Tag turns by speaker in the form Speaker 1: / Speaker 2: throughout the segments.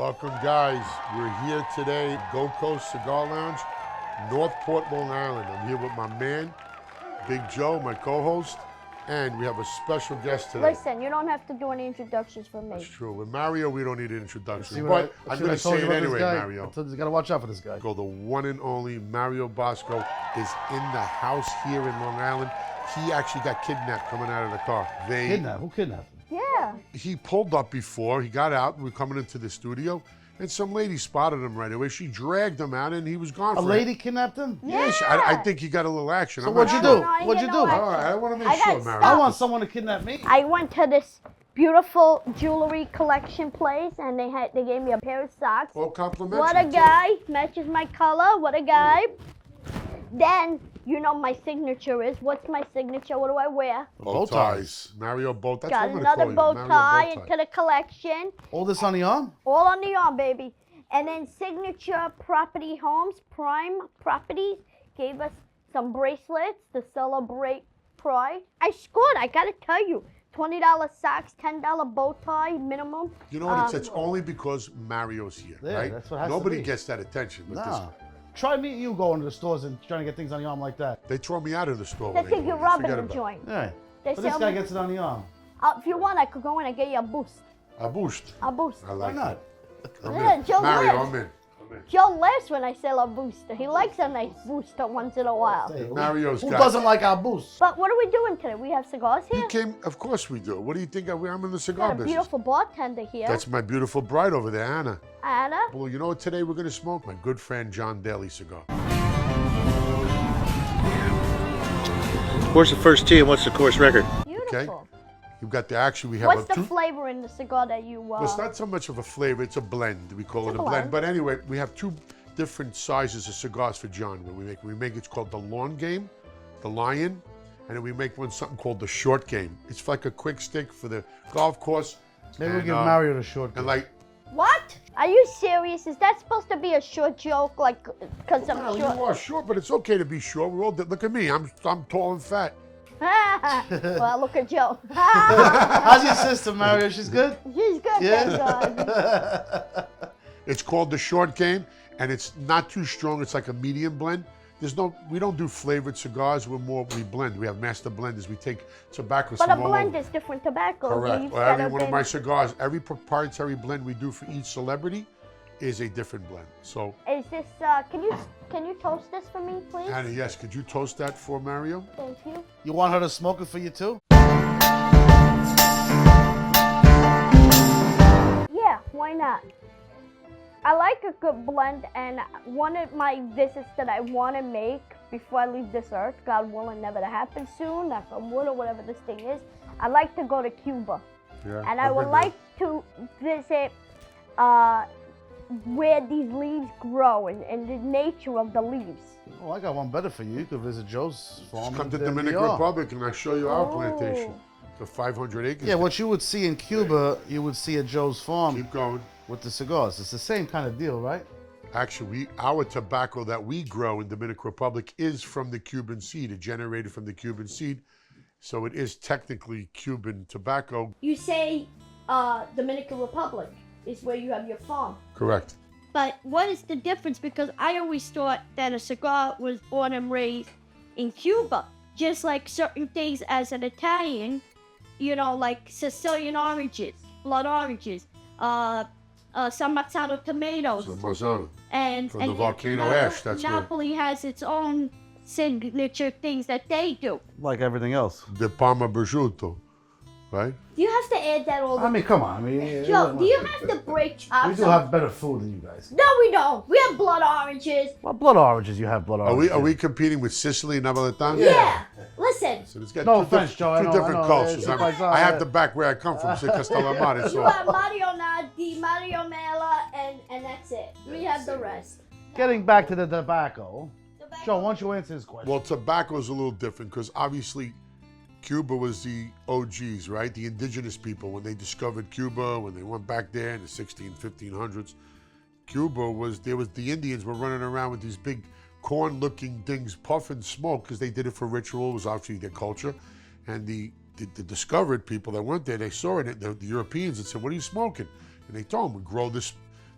Speaker 1: Welcome, guys. We're here today at Gold Coast Cigar Lounge, Northport, Long Island. I'm here with my man, Big Joe, my co-host, and we have a special guest today.
Speaker 2: Listen, you don't have to do any introductions for me.
Speaker 1: That's true. With Mario, we don't need an introduction.
Speaker 3: See
Speaker 1: But I'm
Speaker 3: see
Speaker 1: going to
Speaker 3: what I told
Speaker 1: say
Speaker 3: you
Speaker 1: it
Speaker 3: about this
Speaker 1: anyway,
Speaker 3: guy?
Speaker 1: Mario.
Speaker 3: I told you, you got to watch out for this guy.
Speaker 1: Go, the one and only Mario Bosco is in the house here in Long Island. He actually got kidnapped coming out of the car.
Speaker 3: Who kidnapped him?
Speaker 2: Yeah.
Speaker 1: He pulled up before, he got out, we were coming into the studio, and some lady spotted him right away. She dragged him out and he was gone
Speaker 3: A
Speaker 1: for
Speaker 3: lady kidnapped him?
Speaker 1: Yes, I think he got a little action.
Speaker 3: So
Speaker 1: I'm
Speaker 3: what'd
Speaker 1: not
Speaker 3: you
Speaker 1: sure.
Speaker 3: do? What'd you do?
Speaker 1: All right, I want to make
Speaker 2: I got
Speaker 1: sure, Mario.
Speaker 3: I want someone to kidnap me.
Speaker 2: I went to this beautiful jewelry collection place and they gave me a pair of socks.
Speaker 1: All complimentary.
Speaker 2: What a
Speaker 1: too.
Speaker 2: guy. Matches my color. What a guy. Then, you know my signature is. What's my signature? What do I wear?
Speaker 1: Bow ties. Mario bow. That's
Speaker 2: Got
Speaker 1: what I'm gonna
Speaker 2: another
Speaker 1: call
Speaker 2: bow
Speaker 1: you, Mario
Speaker 2: tie
Speaker 1: bow
Speaker 2: into the collection.
Speaker 3: All this on the arm?
Speaker 2: All on the arm, baby. And then Signature Property Homes, Prime Properties, gave us some bracelets to celebrate Pride. I scored, I gotta tell you. $20 socks, $10 bow tie minimum.
Speaker 1: You know what? It's only because Mario's here,
Speaker 3: Yeah,
Speaker 1: right?
Speaker 3: that's what has to
Speaker 1: Nobody
Speaker 3: be.
Speaker 1: gets that attention. But
Speaker 3: Nah. Try me and you going to the stores and trying to get things on the arm like that.
Speaker 1: they throw me out of the store.
Speaker 2: They
Speaker 1: when
Speaker 2: think you're
Speaker 1: do it.
Speaker 2: robbing
Speaker 1: Forget
Speaker 2: the
Speaker 1: about it.
Speaker 2: joint.
Speaker 3: Yeah.
Speaker 2: They
Speaker 3: But
Speaker 2: say,
Speaker 3: this guy gets it on the arm.
Speaker 2: if you want, I could go in and get you a boost.
Speaker 1: A boost.
Speaker 2: A boost.
Speaker 1: I
Speaker 3: Why
Speaker 1: like
Speaker 3: not?
Speaker 1: it. I'm
Speaker 2: Yeah,
Speaker 1: in.
Speaker 2: Joe
Speaker 1: Mario,
Speaker 2: lives.
Speaker 1: I'm in.
Speaker 2: Joe laughs when I sell a booster. He likes a nice booster once in a while.
Speaker 3: Hey,
Speaker 1: Mario's
Speaker 3: who
Speaker 1: got
Speaker 3: doesn't like our boost?
Speaker 2: But what are we doing today? We have cigars
Speaker 1: He
Speaker 2: here.
Speaker 1: came, of course we do. What do you think? I'm in the cigar
Speaker 2: Got a
Speaker 1: business.
Speaker 2: beautiful bartender here.
Speaker 1: That's my beautiful bride over there, Anna.
Speaker 2: Anna.
Speaker 1: Well, you know what today we're going to smoke? My good friend John Daly cigar.
Speaker 4: What's the first tee and what's the course record?
Speaker 2: Beautiful.
Speaker 1: You've got the, actually we have
Speaker 2: What's
Speaker 1: a
Speaker 2: the
Speaker 1: two.
Speaker 2: flavor in the cigar that you
Speaker 1: Well, it's not so much of a flavor, it's a blend. We call
Speaker 2: It's
Speaker 1: it
Speaker 2: a
Speaker 1: a blend.
Speaker 2: blend.
Speaker 1: But anyway, we have two different sizes of cigars for John. When we make it's called the long game, the lion, and then we make one something called the short game. It's like a quick stick for the golf course.
Speaker 3: Maybe we
Speaker 1: And,
Speaker 3: give Mario the short.
Speaker 1: And like,
Speaker 2: What? Are you serious? Is that supposed to be a short joke? Like, because I'm
Speaker 1: well,
Speaker 2: short?
Speaker 1: you are short, but it's okay to be short. We're all look at me. I'm tall and fat.
Speaker 2: Well, look at Joe.
Speaker 3: How's your sister, Mario? She's good?
Speaker 2: She's good, thank God.
Speaker 1: It's called the short game, and it's not too strong. It's like a medium blend. We don't do flavored cigars. We blend. We have master blenders. We take tobacco.
Speaker 2: But a
Speaker 1: from all
Speaker 2: blend
Speaker 1: over.
Speaker 2: is different tobacco.
Speaker 1: Correct.
Speaker 2: You've
Speaker 1: Well,
Speaker 2: got
Speaker 1: every
Speaker 2: a
Speaker 1: one of
Speaker 2: big-
Speaker 1: my cigars, every proprietary blend we do for each celebrity is a different blend. So,
Speaker 2: Is this? Can you toast this for me, please?
Speaker 1: Anna, yes, could you toast that for Mario?
Speaker 2: Thank you.
Speaker 3: You want her to smoke it for you too?
Speaker 2: Yeah, why not? I like a good blend, and one of my visits that I want to make before I leave this earth, God willing, never to happen soon, knock on wood or whatever this thing is, I'd like to go to Cuba.
Speaker 1: Yeah.
Speaker 2: And I
Speaker 1: I've
Speaker 2: would
Speaker 1: been there.
Speaker 2: like to visit where these leaves grow and the nature of the leaves.
Speaker 3: Oh, I got one better for you. You could visit Joe's farm.
Speaker 1: Come to
Speaker 3: in
Speaker 1: Dominican
Speaker 3: DR.
Speaker 1: Republic and I'll show you our
Speaker 2: Oh.
Speaker 1: plantation. The 500 acres.
Speaker 3: Yeah, what you would see in Cuba, you would see at Joe's farm
Speaker 1: Keep going.
Speaker 3: with the cigars. It's the same kind of deal, right?
Speaker 1: Actually, our tobacco that we grow in Dominican Republic is from the Cuban seed. It generated from the Cuban seed. So it is technically Cuban tobacco.
Speaker 2: You say Dominican Republic is where you have your farm.
Speaker 1: Correct.
Speaker 2: But what is the difference? Because I always thought that a cigar was born and raised in Cuba. Just like certain things as an Italian, you know, like Sicilian oranges, blood oranges, some Mazzano tomatoes.
Speaker 1: So Mazzano.
Speaker 2: And,
Speaker 1: From the volcano ash, that's where-
Speaker 2: Napoli has its own signature things that they do.
Speaker 3: Like everything else.
Speaker 1: The Parma Prosciutto, right?
Speaker 2: Do you have to add that all the
Speaker 3: I mean, come on. I mean,
Speaker 2: Joe, do you have to break chops?
Speaker 3: we do have better food than you guys.
Speaker 2: No, we don't. We have blood oranges.
Speaker 3: Well, blood oranges, you have blood
Speaker 1: Are
Speaker 3: oranges.
Speaker 1: we competing with Sicily and Napolitano?
Speaker 2: Yeah. Listen,
Speaker 1: So it's got
Speaker 3: No
Speaker 1: two
Speaker 3: offense, Joe, I
Speaker 1: two
Speaker 3: know,
Speaker 1: different
Speaker 3: I know.
Speaker 1: cultures.
Speaker 3: It's
Speaker 1: I,
Speaker 3: like that,
Speaker 1: I have
Speaker 3: yeah.
Speaker 1: to back where I come from, Castellamare.
Speaker 2: you
Speaker 1: So
Speaker 2: have Mario Nardi, Mario Mela, and that's it. We have the rest.
Speaker 3: Getting back to the tobacco. Joe, why don't you answer this question?
Speaker 1: well, tobacco is a little different because obviously Cuba was the OGs, right? The indigenous people when they discovered Cuba, when they went back there in the 1500s. Cuba was the Indians were running around with these big corn-looking things, puffing smoke because they did it for ritual. It was obviously their culture, and the discovered people that went there, they saw it. The Europeans and said, "What are you smoking?" And they told them, "We grow this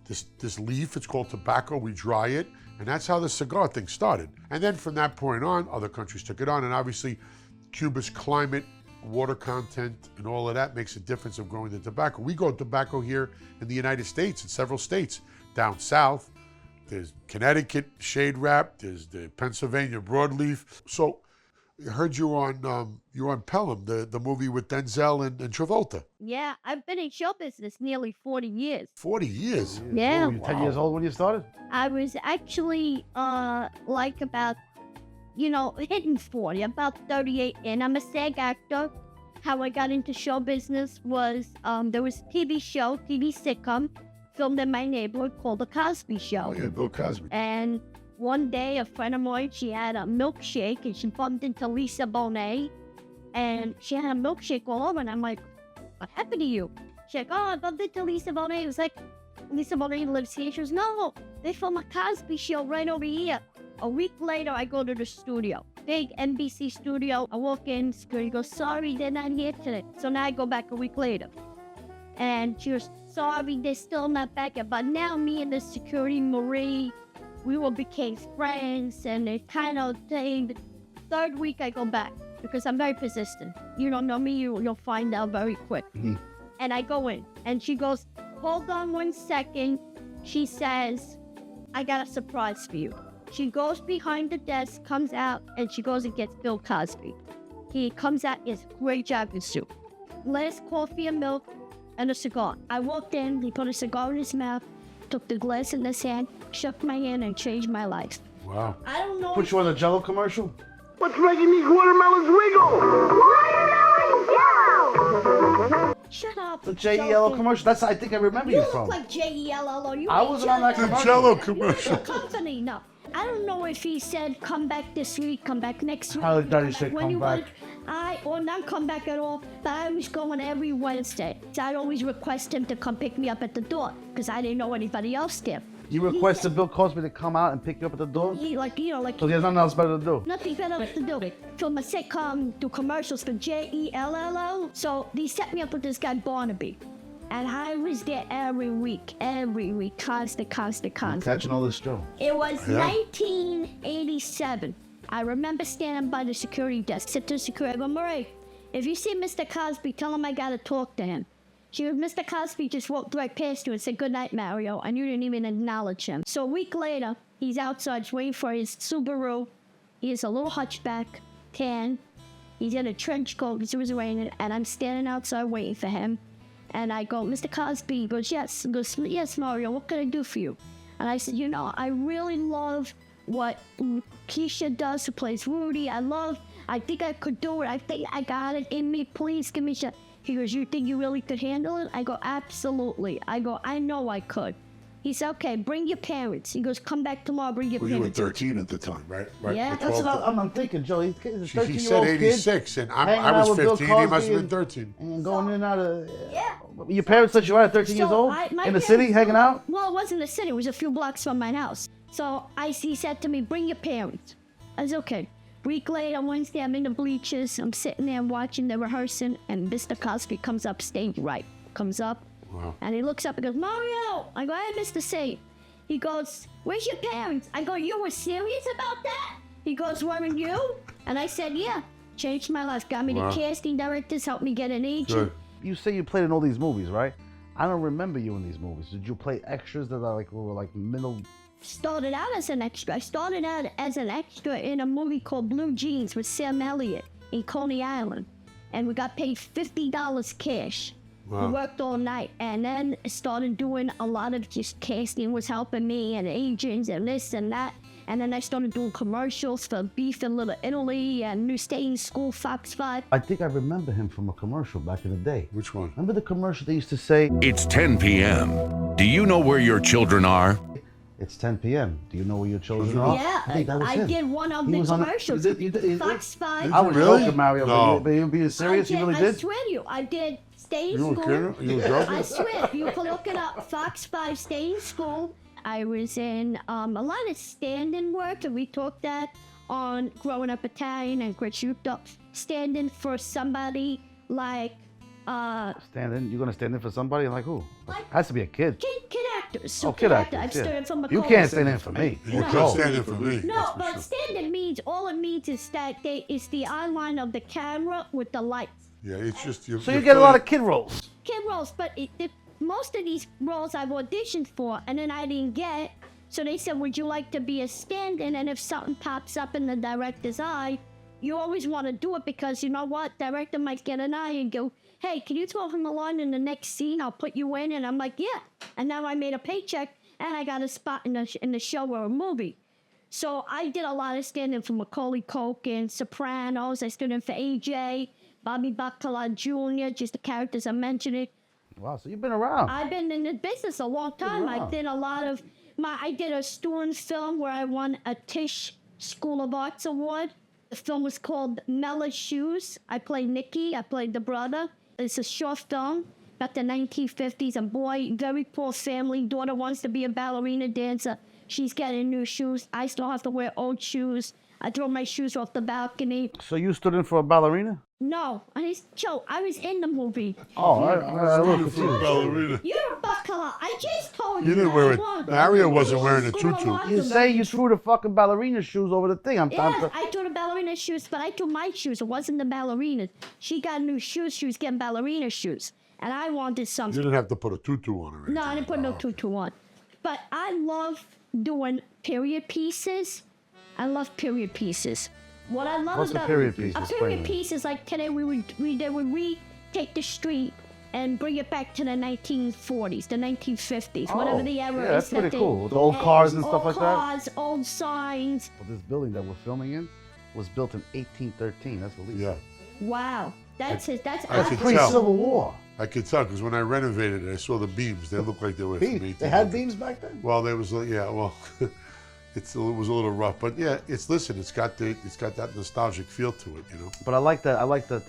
Speaker 1: this leaf. It's called tobacco. We dry it, and that's how the cigar thing started. And then from that point on, other countries took it on, and obviously Cuba's climate, water content, and all of that makes a difference of growing the tobacco. We grow tobacco here in the United States, in several states. Down south, there's Connecticut shade wrap, there's the Pennsylvania broadleaf. So I heard you on Pelham, the movie with Denzel and Travolta.
Speaker 2: Yeah, I've been in show business nearly 40 years.
Speaker 1: 40 years?
Speaker 2: Yeah.
Speaker 3: Were you 10 years old when you started?
Speaker 2: I was actually like about, hitting 40, about 38, and I'm a SAG actor. How I got into show business was there was a TV sitcom filmed in my neighborhood called The Cosby Show.
Speaker 1: Oh yeah, Bill Cosby.
Speaker 2: And one day, a friend of mine, she had a milkshake, and she bumped into Lisa Bonet, and she had a milkshake all over, and I'm like, what happened to you? She's like, oh, I bumped into Lisa Bonet. It was like, Lisa Bonet lives here. She goes, no, they filmed a Cosby Show right over here. A week later, I go to the studio, big NBC studio. I walk in, security goes, sorry, they're not here today. So now I go back a week later. And she goes, sorry, they're still not back yet. But now me and the security, Marie, we all became friends, and it kind of the third week I go back because I'm very persistent. You don't know me, you'll find out very quick.
Speaker 3: Mm-hmm.
Speaker 2: And I go in, and she goes, hold on 1 second. She says, I got a surprise for you. She goes behind the desk, comes out, and she goes and gets Bill Cosby. He comes out, he has a great job in soup. Glass coffee and milk and a cigar. I walked in, he put a cigar in his mouth, took the glass in his hand, shook my hand, and changed my life.
Speaker 1: Wow.
Speaker 2: I don't know.
Speaker 3: Put you on the Jello commercial?
Speaker 5: What's making these watermelons wiggle? Watermelon Jello!
Speaker 2: Shut up.
Speaker 3: The J.E.L.O. commercial? That's, I think I remember you
Speaker 2: You look
Speaker 3: from.
Speaker 2: like J.E.L.L.O. You
Speaker 3: I
Speaker 2: ain't
Speaker 3: wasn't on that
Speaker 2: Jello.
Speaker 1: The
Speaker 3: commercial.
Speaker 1: Jello commercial.
Speaker 2: Company, no. I don't know if he said come back this week, come back next week.
Speaker 3: Probably thought he said
Speaker 2: when
Speaker 3: come
Speaker 2: you
Speaker 3: back.
Speaker 2: or not come back at all. But I was going every Wednesday. So I'd always request him to come pick me up at the door because I didn't know anybody else there.
Speaker 3: You requested Bill Cosby to come out and pick you up at the door?
Speaker 2: He like
Speaker 3: So he has nothing else better to do?
Speaker 2: nothing better to do. Film a sitcom, do commercials for J.E.L.L.O. So they set me up with this guy Barnaby. And I was there every week, constant.
Speaker 3: Catching all this Joe.
Speaker 2: It was 1987. I remember standing by the security desk, sit to the security, I go, Marie, if you see Mr. Cosby, tell him I gotta talk to him. She goes, Mr. Cosby just walked right past you and said, good night, Mario, and you didn't even acknowledge him. So a week later, he's outside waiting for his Subaru. He is a little hunchback, tan. He's in a trench coat because it was raining, and I'm standing outside waiting for him. And I go, Mr. Cosby. He goes, yes. He goes, yes, Mario, what can I do for you? And I said, I really love what Keisha does, who plays Rudy. I think I could do it. I think I got it in me. Please give me a shot. He goes, you think you really could handle it? I go, absolutely. I go, I know I could. He said, okay, bring your parents. He goes, come back tomorrow, bring your
Speaker 1: Well, you were
Speaker 2: parents.
Speaker 1: 13 at the time, right?
Speaker 2: Yeah.
Speaker 1: Or
Speaker 3: That's
Speaker 1: 12.
Speaker 3: what I'm thinking, Joe. He's a
Speaker 1: He
Speaker 3: 13-year-old
Speaker 1: said
Speaker 3: kid.
Speaker 1: 86, and
Speaker 3: hanging
Speaker 1: I
Speaker 3: out
Speaker 1: was
Speaker 3: with Bill
Speaker 1: 15. He must
Speaker 3: Cosby
Speaker 1: have been
Speaker 3: and-
Speaker 1: 13.
Speaker 3: And going in and out of...
Speaker 2: Yeah.
Speaker 3: Your parents let you out at 13 years old?
Speaker 2: My
Speaker 3: In the
Speaker 2: parents-
Speaker 3: city, hanging out?
Speaker 2: Well, it wasn't the city. It was a few blocks from my house. So he said to me, bring your parents. I said, okay. Week later, Wednesday, I'm in the bleachers. I'm sitting there watching the rehearsing, and Mr. Cosby comes up stage right. Comes up,
Speaker 1: Wow.
Speaker 2: and he looks up and goes, Mario! I go, hey, Mr. C. He goes, where's your parents? I go, you were serious about that? He goes, weren't you? And I said, yeah. Changed my life. Got me
Speaker 1: Wow.
Speaker 2: the casting directors, helped me get an agent.
Speaker 1: Good.
Speaker 3: You say you played in all these movies, right? I don't remember you in these movies. Did you play extras that are were like middle...
Speaker 2: Started out as an extra. I started out as an extra in a movie called Blue Jeans with Sam Elliott in Coney Island. And we got paid $50 cash.
Speaker 1: Wow.
Speaker 2: We worked all night, and then started doing a lot of just casting was helping me, and agents and this and that. And then I started doing commercials for Beef in Little Italy and New Stay in School, Fox 5.
Speaker 3: I think I remember him from a commercial back in the day.
Speaker 1: Which one?
Speaker 3: Remember the commercial they used to say,
Speaker 6: It's 10 p.m. Do you know where your children are?
Speaker 3: it's 10 p.m. Do you know where your children are?
Speaker 2: Yeah,
Speaker 3: I think that was
Speaker 2: I
Speaker 3: him.
Speaker 2: did one of
Speaker 3: He
Speaker 2: the
Speaker 3: was on the-
Speaker 2: commercials.
Speaker 3: you did-
Speaker 2: Fox 5.
Speaker 3: I was
Speaker 1: Really?
Speaker 3: joking, Mario,
Speaker 1: No.
Speaker 3: but you being serious? You really
Speaker 2: I
Speaker 3: did?
Speaker 2: swear to you, I did Stay in
Speaker 1: You were
Speaker 2: School.
Speaker 1: kidding? You were joking?
Speaker 2: I swear, you can look it up. Fox 5, Stay in School. I was in a lot of stand-in work, and we talked that on Growing Up Italian and Cresciuto. Stand-in for somebody like
Speaker 3: Stand in? You're going to stand in for somebody? Like who?
Speaker 2: Like-
Speaker 3: Has to be a kid.
Speaker 2: kid actor. actors.
Speaker 3: Oh, kid actors.
Speaker 2: I've
Speaker 3: Yeah.
Speaker 2: stood for
Speaker 3: You can't stand in for me.
Speaker 1: You
Speaker 3: For
Speaker 1: can't
Speaker 3: sure.
Speaker 1: stand it for me.
Speaker 2: No,
Speaker 1: that's for
Speaker 2: but
Speaker 1: sure.
Speaker 2: standing means, all it means is that it's the outline of the camera with the lights.
Speaker 1: Yeah, it's just you.
Speaker 3: So you get a lot of kid roles.
Speaker 2: Kid roles, but most of these roles I've auditioned for, and then I didn't get. So they said, would you like to be a stand-in? And if something pops up in the director's eye, you always want to do it because you know what? Director might get an eye and go, hey, can you throw him a line in the next scene? I'll put you in. And I'm like, yeah. And now I made a paycheck and I got a spot in the show or a movie. So I did a lot of stand-in for Macaulay Culkin, Sopranos. I stood in for AJ, Bobby Bacala Jr., just the characters I'm mentioning.
Speaker 3: Wow, so you've been around.
Speaker 2: I've been in the business a long time.
Speaker 3: Wow.
Speaker 2: I did a lot of I did a student film where I won a Tisch School of Arts Award. The film was called Mella's Shoes. I played Nicky. I played the brother. It's a short film about the 1950s. A boy, very poor family. Daughter wants to be a ballerina dancer. She's getting new shoes. I still have to wear old shoes. I throw my shoes off the balcony.
Speaker 3: So you stood in for a ballerina?
Speaker 2: No, Joe, I was in the movie.
Speaker 3: Oh, I look confused.
Speaker 1: Ballerina.
Speaker 2: You're a bacala. I just told you.
Speaker 1: You didn't
Speaker 2: that
Speaker 1: wear
Speaker 2: I
Speaker 1: it.
Speaker 2: won.
Speaker 1: Mario wasn't wearing a
Speaker 2: School of
Speaker 1: tutu.
Speaker 2: Arts
Speaker 3: You
Speaker 2: Award.
Speaker 3: say you threw the fucking ballerina shoes over the thing.
Speaker 2: Yes, I threw the ballerina shoes, but I threw my shoes. It wasn't the ballerina. She got new shoes. She was getting ballerina shoes. And I wanted
Speaker 1: You
Speaker 2: something.
Speaker 1: didn't have to put a tutu on her.
Speaker 2: No, I didn't put no tutu on. But I love doing period pieces. I love period pieces. What I love
Speaker 3: What's a
Speaker 2: about
Speaker 3: period piece?
Speaker 2: a
Speaker 3: Explain
Speaker 2: period
Speaker 3: it.
Speaker 2: piece is like today they would retake the street and bring it back to the 1940s, the 1950s, whatever the era
Speaker 3: yeah, that's
Speaker 2: is. that
Speaker 3: pretty
Speaker 2: they-
Speaker 3: cool. With the old cars and stuff
Speaker 2: old
Speaker 3: like that.
Speaker 2: cars, old signs.
Speaker 3: But this building that we're filming in was built in 1813. That's what
Speaker 1: Yeah,
Speaker 2: Wow, that's it. That's
Speaker 1: I could
Speaker 3: Pre
Speaker 1: tell.
Speaker 3: Civil War.
Speaker 1: I could tell because when I renovated it, I saw the beams. They looked like they were from
Speaker 3: Beams.
Speaker 1: 1800.
Speaker 3: They had beams back then.
Speaker 1: Well, there was well, it was a little rough, but yeah, it's got that nostalgic feel to it, you know.
Speaker 3: But I like that. I like the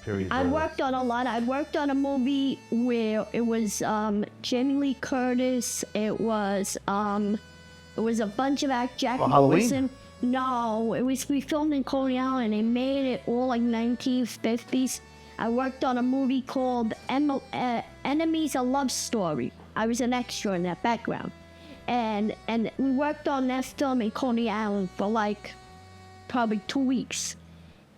Speaker 3: period.
Speaker 2: I worked on a lot. I worked on a movie where it was Jamie Lee Curtis. It was a bunch of Jack
Speaker 3: For Halloween?
Speaker 2: Nicholson. No, we filmed in Coney Island. They made it all like 1950s. I worked on a movie called Enemies: A Love Story. I was an extra in that background, and we worked on that film in Coney Island for like probably 2 weeks,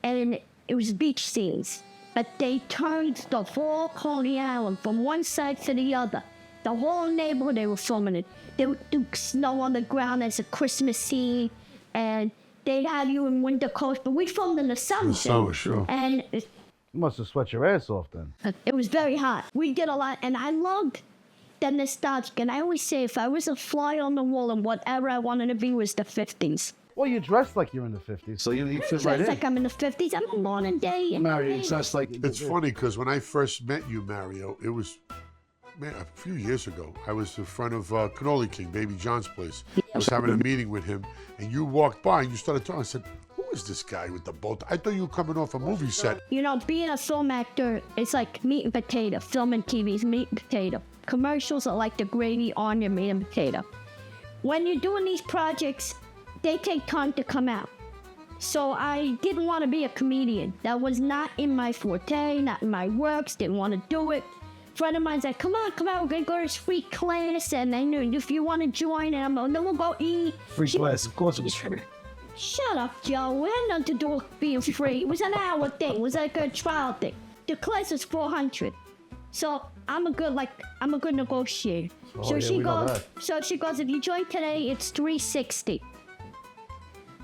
Speaker 2: and it was beach scenes. But they turned the whole Coney Island from one side to the other. The whole neighborhood they were filming it. They would do snow on the ground as a Christmas scene, and they'd have you in winter coats. But we filmed in the summer.
Speaker 1: The summer, sure.
Speaker 2: And
Speaker 3: You must have sweat your ass off then.
Speaker 2: it was very hot. We did a lot, and I loved the nostalgic. And I always say, if I was a fly on the wall and whatever I wanted to be was the 50s.
Speaker 3: Well, you dress like you're in the 50s, so you fit right
Speaker 2: Just
Speaker 3: in.
Speaker 2: like I'm in the 50s. I'm a modern day.
Speaker 7: Mario, it's just like
Speaker 1: It's funny because when I first met you, Mario, it was a few years ago. I was in front of Cannoli King, Baby John's place. I was having a meeting with him, and you walked by and you started talking. I said, "Who is this guy with the boat? I thought you were coming off a movie set."
Speaker 2: You know, being a film actor, it's like meat and potato. Film and TV is meat and potato. Commercials are like the gravy on your meat and potato. When you're doing these projects, they take time to come out. So I didn't want to be a comedian. That was not in my forte, not in my works, didn't want to do it. Friend of mine said, come on, we're going to go to this free class, and I knew if you want to join, and I'm like, no, we'll go eat.
Speaker 7: free class. Of course it was free.
Speaker 2: Shut up, Joe. It had nothing to do with being free. It was an hour thing. It was like a trial thing. The class was $400. So I'm a good negotiator.
Speaker 3: Oh,
Speaker 2: So
Speaker 3: yeah,
Speaker 2: she
Speaker 3: we know
Speaker 2: goes,
Speaker 3: that.
Speaker 2: if you join today, it's $360.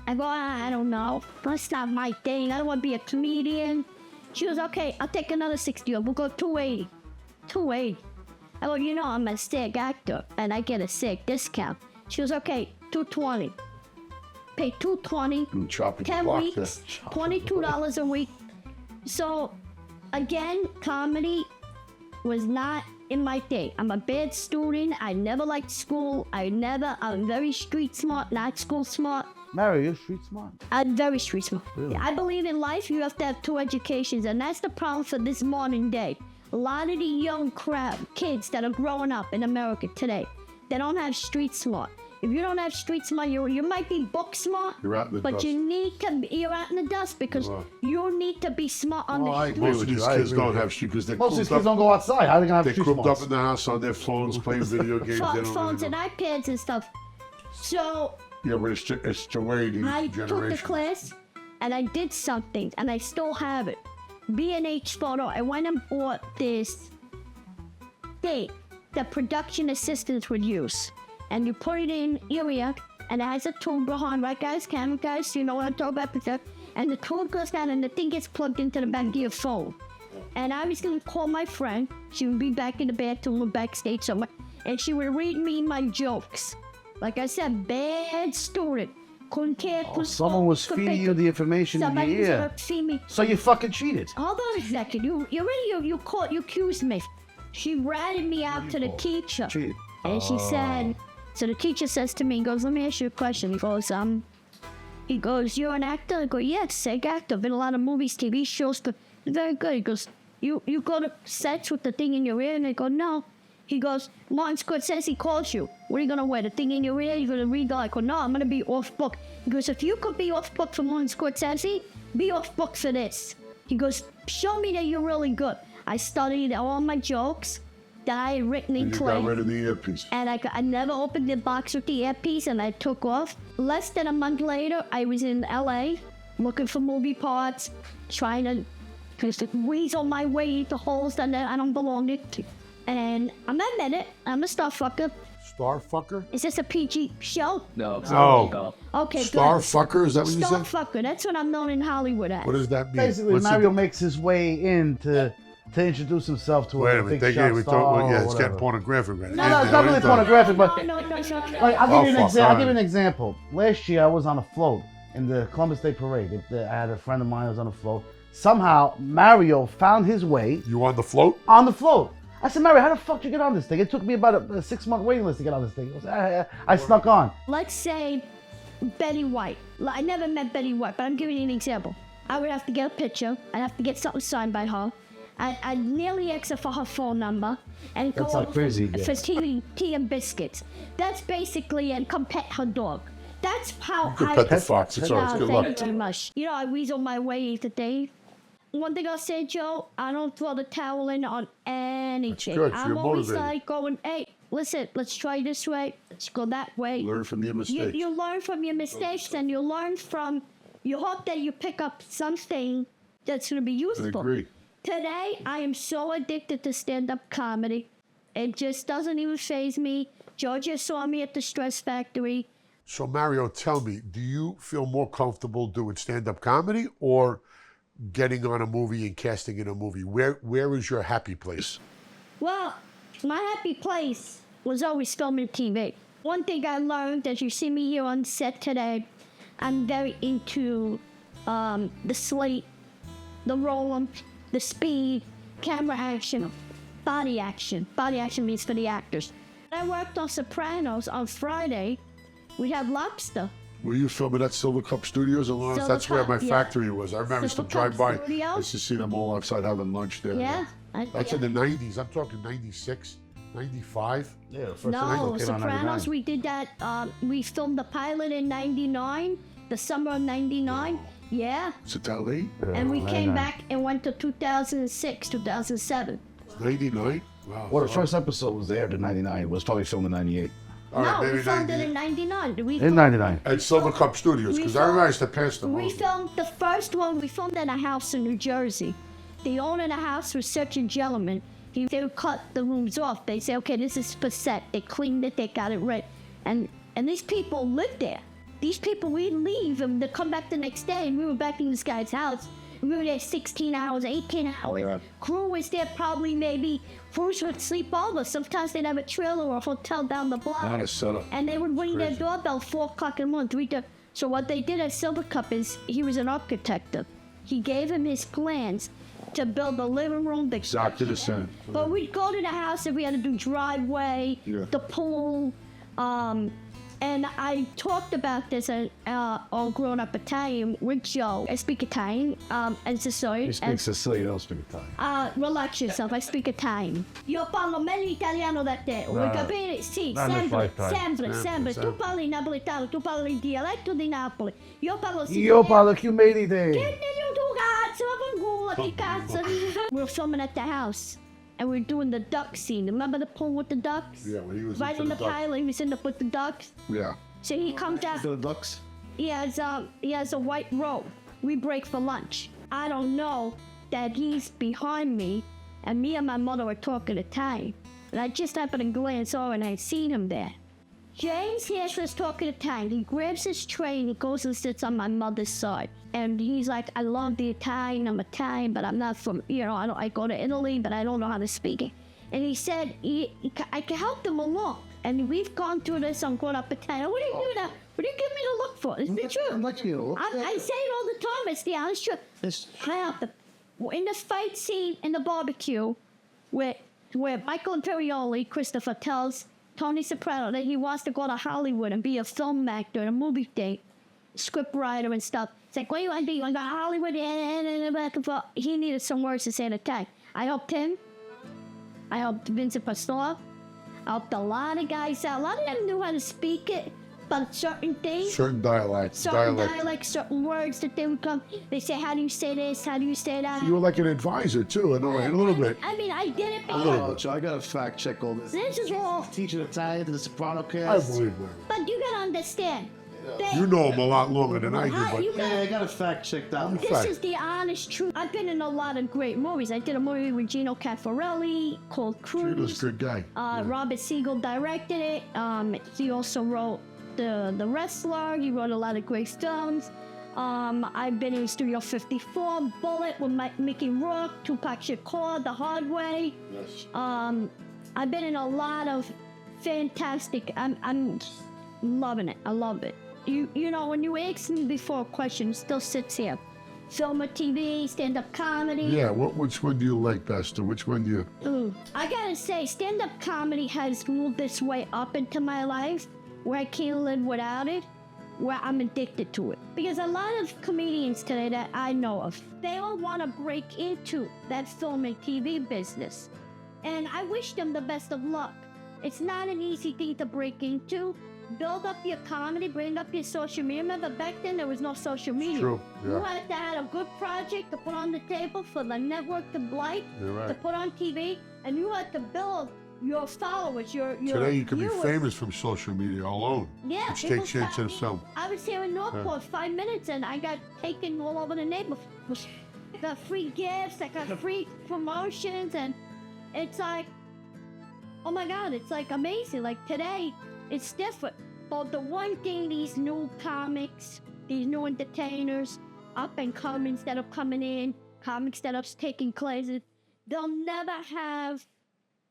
Speaker 2: I go, I don't know. That's not my thing. I don't want to be a comedian. She goes, okay, I'll take another 60. We'll go 280. 280. I go, you know, I'm a SAG actor, and I get a SAG discount. She goes, okay, 220. Pay 220, 10 weeks, $22 a week. So, again, comedy was not in my thing. I'm a bad student. I never liked school. I'm very street smart, not school smart.
Speaker 3: Mario, you're street smart.
Speaker 2: I'm very street smart.
Speaker 3: Really?
Speaker 2: I believe in life you have to have 2 educations, and that's the problem for this modern day. A lot of the young kids that are growing up in America today, they don't have street smart. If you don't have street smart, you might be book smart,
Speaker 1: You're out in the
Speaker 2: but
Speaker 1: dust.
Speaker 2: you're out in the dust because you need to be smart on
Speaker 3: Oh, I
Speaker 2: the
Speaker 3: agree
Speaker 2: street.
Speaker 1: Most of
Speaker 3: with
Speaker 1: these
Speaker 3: you. I
Speaker 1: kids
Speaker 3: agree
Speaker 1: don't
Speaker 3: with you.
Speaker 1: have street because they're
Speaker 3: Most of these
Speaker 1: cooped
Speaker 3: kids
Speaker 1: up.
Speaker 3: don't go outside. How are they gonna have
Speaker 1: They're
Speaker 3: street
Speaker 1: cooped up
Speaker 3: smarts?
Speaker 1: in the house on their phones playing video games. They don't
Speaker 2: Phones
Speaker 1: really
Speaker 2: and
Speaker 1: know.
Speaker 2: iPads and stuff. So
Speaker 1: Yeah, but it's the way the
Speaker 2: I took the
Speaker 1: generation.
Speaker 2: class and I did something and I still have it. B&H photo. I went and bought this thing that production assistants would use. And you put it in your ear and it has a tool behind, right guys? Camera guys, you know what I'm talking about? And the tool goes down and the thing gets plugged into the back of your phone. And I was gonna call my friend. She would be back in the bathroom or backstage somewhere. And she would read me my jokes. Like I said, bad student. Couldn't care.
Speaker 3: Someone was feeding you the information in
Speaker 2: Somebody
Speaker 3: your
Speaker 2: was
Speaker 3: ear.
Speaker 2: gonna feed me.
Speaker 3: So you fucking cheated.
Speaker 2: Hold on a second. You accused me. She ratted me out to the teacher.
Speaker 3: Cheated.
Speaker 2: And she said, so the teacher says to me, he goes, let me ask you a question. He goes, you're an actor? I go, yes, SAG actor. Been in a lot of movies, TV shows, but very good. He goes, you go to sets with the thing in your ear? And I go, no. He goes, Martin Scorsese calls you. What are you going to wear? The thing in your ear? You're going to read? I go, no, I'm going to be off book. He goes, if you could be off book for Martin Scorsese, be off book for this. He goes, show me that you're really good. I studied all my jokes that I had written in
Speaker 1: And you
Speaker 2: clay.
Speaker 1: got rid of the earpiece.
Speaker 2: And I never opened the box with the earpiece and I took off. Less than a month later, I was in LA looking for movie parts, trying to weasel my way into holes that I don't belong in. And I'm admit it, I'm a star fucker.
Speaker 1: Star fucker?
Speaker 2: Is this a PG show?
Speaker 7: No.
Speaker 1: No.
Speaker 2: Okay,
Speaker 1: Star
Speaker 2: good.
Speaker 1: fucker? Is that what you
Speaker 2: Star
Speaker 1: said?
Speaker 2: fucker, that's what I'm known in Hollywood as.
Speaker 1: What does that mean?
Speaker 3: Basically,
Speaker 1: What's the-
Speaker 3: Mario makes his way in to introduce himself to
Speaker 1: Wait
Speaker 3: a
Speaker 1: a minute.
Speaker 3: big
Speaker 1: They, yeah,
Speaker 3: shot
Speaker 1: we
Speaker 3: star
Speaker 1: talk, yeah,
Speaker 3: or
Speaker 1: it's getting
Speaker 3: whatever.
Speaker 1: pornographic right
Speaker 3: No, it's not really pornographic, but
Speaker 2: No.
Speaker 3: like, I'll give you an
Speaker 1: fuck,
Speaker 3: example. I'll
Speaker 1: alright.
Speaker 3: give you an example. Last year, I was on a float in the Columbus Day Parade. I had a friend of mine who was on a float. Somehow, Mario found his way
Speaker 1: You on the float?
Speaker 3: on the float. I said, Mario, how the fuck did you get on this thing? It took me about a 6-month waiting list to get on this thing. I snuck on.
Speaker 2: Let's say Betty White. I never met Betty White, but I'm giving you an example. I would have to get a picture. I'd have to get something signed by her. I'd nearly ask her for her phone number and
Speaker 7: That's
Speaker 2: go
Speaker 7: how crazy it
Speaker 2: for
Speaker 7: gets.
Speaker 2: tea and biscuits. That's basically, and come pet her dog. That's how
Speaker 1: You could
Speaker 2: I...
Speaker 1: pet the fox. It's all right.
Speaker 2: No,
Speaker 1: Good
Speaker 2: thank
Speaker 1: luck.
Speaker 2: you very much. You know, I weasel my way into Dave. One thing I'll say, Joe, I don't throw the towel in on anything.
Speaker 1: good.
Speaker 2: I'm
Speaker 1: You're
Speaker 2: always
Speaker 1: motivated.
Speaker 2: like going, hey, listen, let's try this way. Let's go that way.
Speaker 1: Learn from your mistakes.
Speaker 2: You learn from your mistakes and you learn from, you hope that you pick up something that's going to be
Speaker 1: I
Speaker 2: useful.
Speaker 1: agree.
Speaker 2: Today, I am so addicted to stand-up comedy. It just doesn't even faze me. Georgia saw me at the Stress Factory.
Speaker 1: So, Mario, tell me, do you feel more comfortable doing stand-up comedy or getting on a movie and casting in a movie? Where is your happy place?
Speaker 2: Well, my happy place was always filming TV. One thing I learned, as you see me here on set today, I'm very into the slate, the roll, the speed, camera action, body action. Body action means for the actors. I worked on Sopranos on Friday. We have lobster.
Speaker 1: Were you filming at Silver Cup Studios in Lawrence?
Speaker 2: Silver
Speaker 1: That's where my
Speaker 2: Cup, yeah.
Speaker 1: factory was. I remember I used to
Speaker 2: Silver
Speaker 1: drive
Speaker 2: Cup
Speaker 1: by.
Speaker 2: Studio?
Speaker 1: I used to see them all outside having lunch there.
Speaker 2: Yeah.
Speaker 1: That's in the 90s. I'm talking 96, 95.
Speaker 3: Yeah, first
Speaker 2: No, Sopranos, we did that. We filmed the pilot in 99, the summer of 99. Yeah.
Speaker 1: Is it that late?
Speaker 2: And we came back and went to 2006, 2007.
Speaker 1: 99? Wow.
Speaker 7: Well, the first episode was aired in 99. It was probably filmed in 98.
Speaker 1: All right,
Speaker 2: No, we
Speaker 1: maybe
Speaker 2: filmed it
Speaker 1: 98.
Speaker 2: in 99. We
Speaker 3: In 99.
Speaker 1: At Silver Cup Studios,
Speaker 2: We
Speaker 1: because I remember I used to
Speaker 2: filmed-
Speaker 1: pass them.
Speaker 2: We filmed the first one, we filmed in a house in New Jersey. The owner of the house was such a gentleman. They would cut the rooms off. They say, okay, this is for set. They cleaned it, they got it right. And these people lived there. These people, we'd leave and they'd come back the next day and we were back in this guy's house. We were there 16 hours, 18 hours.
Speaker 7: Yeah.
Speaker 2: Crew was there probably maybe, crews would sleep over. Sometimes they'd have a trailer or a hotel down the block.
Speaker 7: Not a setup.
Speaker 2: And they would ring their doorbell 4 o'clock in the morning, 3 to. So what they did at Silver Cup is he was an architect. He gave him his plans to build the living room, the
Speaker 1: Exactly the same.
Speaker 2: But we'd go to the house if we had to do driveway,
Speaker 1: Yeah.
Speaker 2: the pool, And I talked about this all grown up Italian with Joe. I speak Italian and Sicilian.
Speaker 7: You speak Sicilian, you don't speak Italian.
Speaker 2: Relax yourself, I speak Italian. Io parlo meglio italiano da te, vuoi capire? Sì, sempre. Tu parli napoletano, tu parli il dialetto di Napoli. Io parlo
Speaker 3: Io parlo chiumedite.
Speaker 2: Che cazzo, vaffanculo, che cazzo. We were filming at the house. And we were doing the duck scene. Remember the pool with the ducks?
Speaker 1: Yeah, when he was
Speaker 2: right
Speaker 1: into
Speaker 2: in
Speaker 1: the
Speaker 2: the
Speaker 1: duck.
Speaker 2: pilot, he was in the with the ducks.
Speaker 7: Yeah.
Speaker 2: So he comes out.
Speaker 7: The ducks?
Speaker 2: He has a white robe. We break for lunch. I don't know that he's behind me, and me and my mother were talking Italian. And I just happened to glance over, and I seen him there. James hears us talking Italian. He grabs his tray and he goes and sits on my mother's side. And he's like, I love the Italian. I'm Italian, but I'm not from, I go to Italy, but I don't know how to speak it. And he said, I can help them along. And we've gone through this on Grown Up Italian. What are you doing now? What are you giving me to look for? Is it true?
Speaker 7: I'm not you.
Speaker 2: I say it all the time. It's the honest truth. I help them. In the fight scene in the barbecue, where Michael Imperioli, Christopher, tells Tony Soprano that he wants to go to Hollywood and be a film actor and a movie thing, script writer and stuff. It's like, what do you want to be? You want to go to Hollywood? And back and forth. He needed some words to say in attack. I helped him. I helped Vincent Pastore. I helped a lot of guys out. A lot of them knew how to speak it, but certain things.
Speaker 1: Certain dialects.
Speaker 2: Certain dialects, certain words that they would come. They say, how do you say this? How do you say that?
Speaker 1: You were like an advisor too, in a little bit.
Speaker 2: I mean, I did it
Speaker 7: Oh,
Speaker 2: because
Speaker 7: I gotta fact check all this.
Speaker 2: this is all.
Speaker 3: Teaching Italian to the Soprano
Speaker 1: I
Speaker 3: cast.
Speaker 1: believe that.
Speaker 2: But you gotta understand. that
Speaker 1: You know him a lot longer than I do,
Speaker 2: you
Speaker 1: but
Speaker 2: gotta-
Speaker 3: Yeah, I gotta fact check that.
Speaker 2: This is the honest truth. I've been in a lot of great movies. I did a movie with Gino Caffarelli called
Speaker 1: he was
Speaker 2: Cruise.
Speaker 1: a good guy.
Speaker 2: Robert Siegel directed it. He also wrote the Wrestler. He wrote a lot of great films. I've been in Studio 54, Bullet with Mickey Rourke, Tupac Shakur, The Hard Way.
Speaker 1: Yes.
Speaker 2: I've been in a lot of fantastic. I'm loving it. I love it. You know, when you asked me before a question, it still sits here. Film or TV, stand-up comedy.
Speaker 1: Yeah, which one do you like best, or which one do you...
Speaker 2: Ooh. I gotta say, stand-up comedy has moved this way up into my life where I can't live without it, where I'm addicted to it. Because a lot of comedians today that I know of, they all want to break into that film and TV business. And I wish them the best of luck. It's not an easy thing to break into. Build up your comedy, bring up your social media. Remember, back then there was no social media.
Speaker 1: True, yeah.
Speaker 2: You had to have a good project to put on the table for the network to like,
Speaker 1: You're right.
Speaker 2: to put on TV, and you had to build your followers, your
Speaker 1: Today you can be
Speaker 2: viewers.
Speaker 1: famous from social media alone,
Speaker 2: Yeah,
Speaker 1: which
Speaker 2: people
Speaker 1: takes you into
Speaker 2: stop
Speaker 1: the
Speaker 2: me.
Speaker 1: film.
Speaker 2: I was here in Northport 5 minutes, and I got taken all over the neighborhood. Got free gifts, I got free promotions, and it's like, oh my God, it's like amazing. Like today, it's different. But the one thing these new comics, these new entertainers, up and comings that are coming in, comics that are taking classes, they'll never have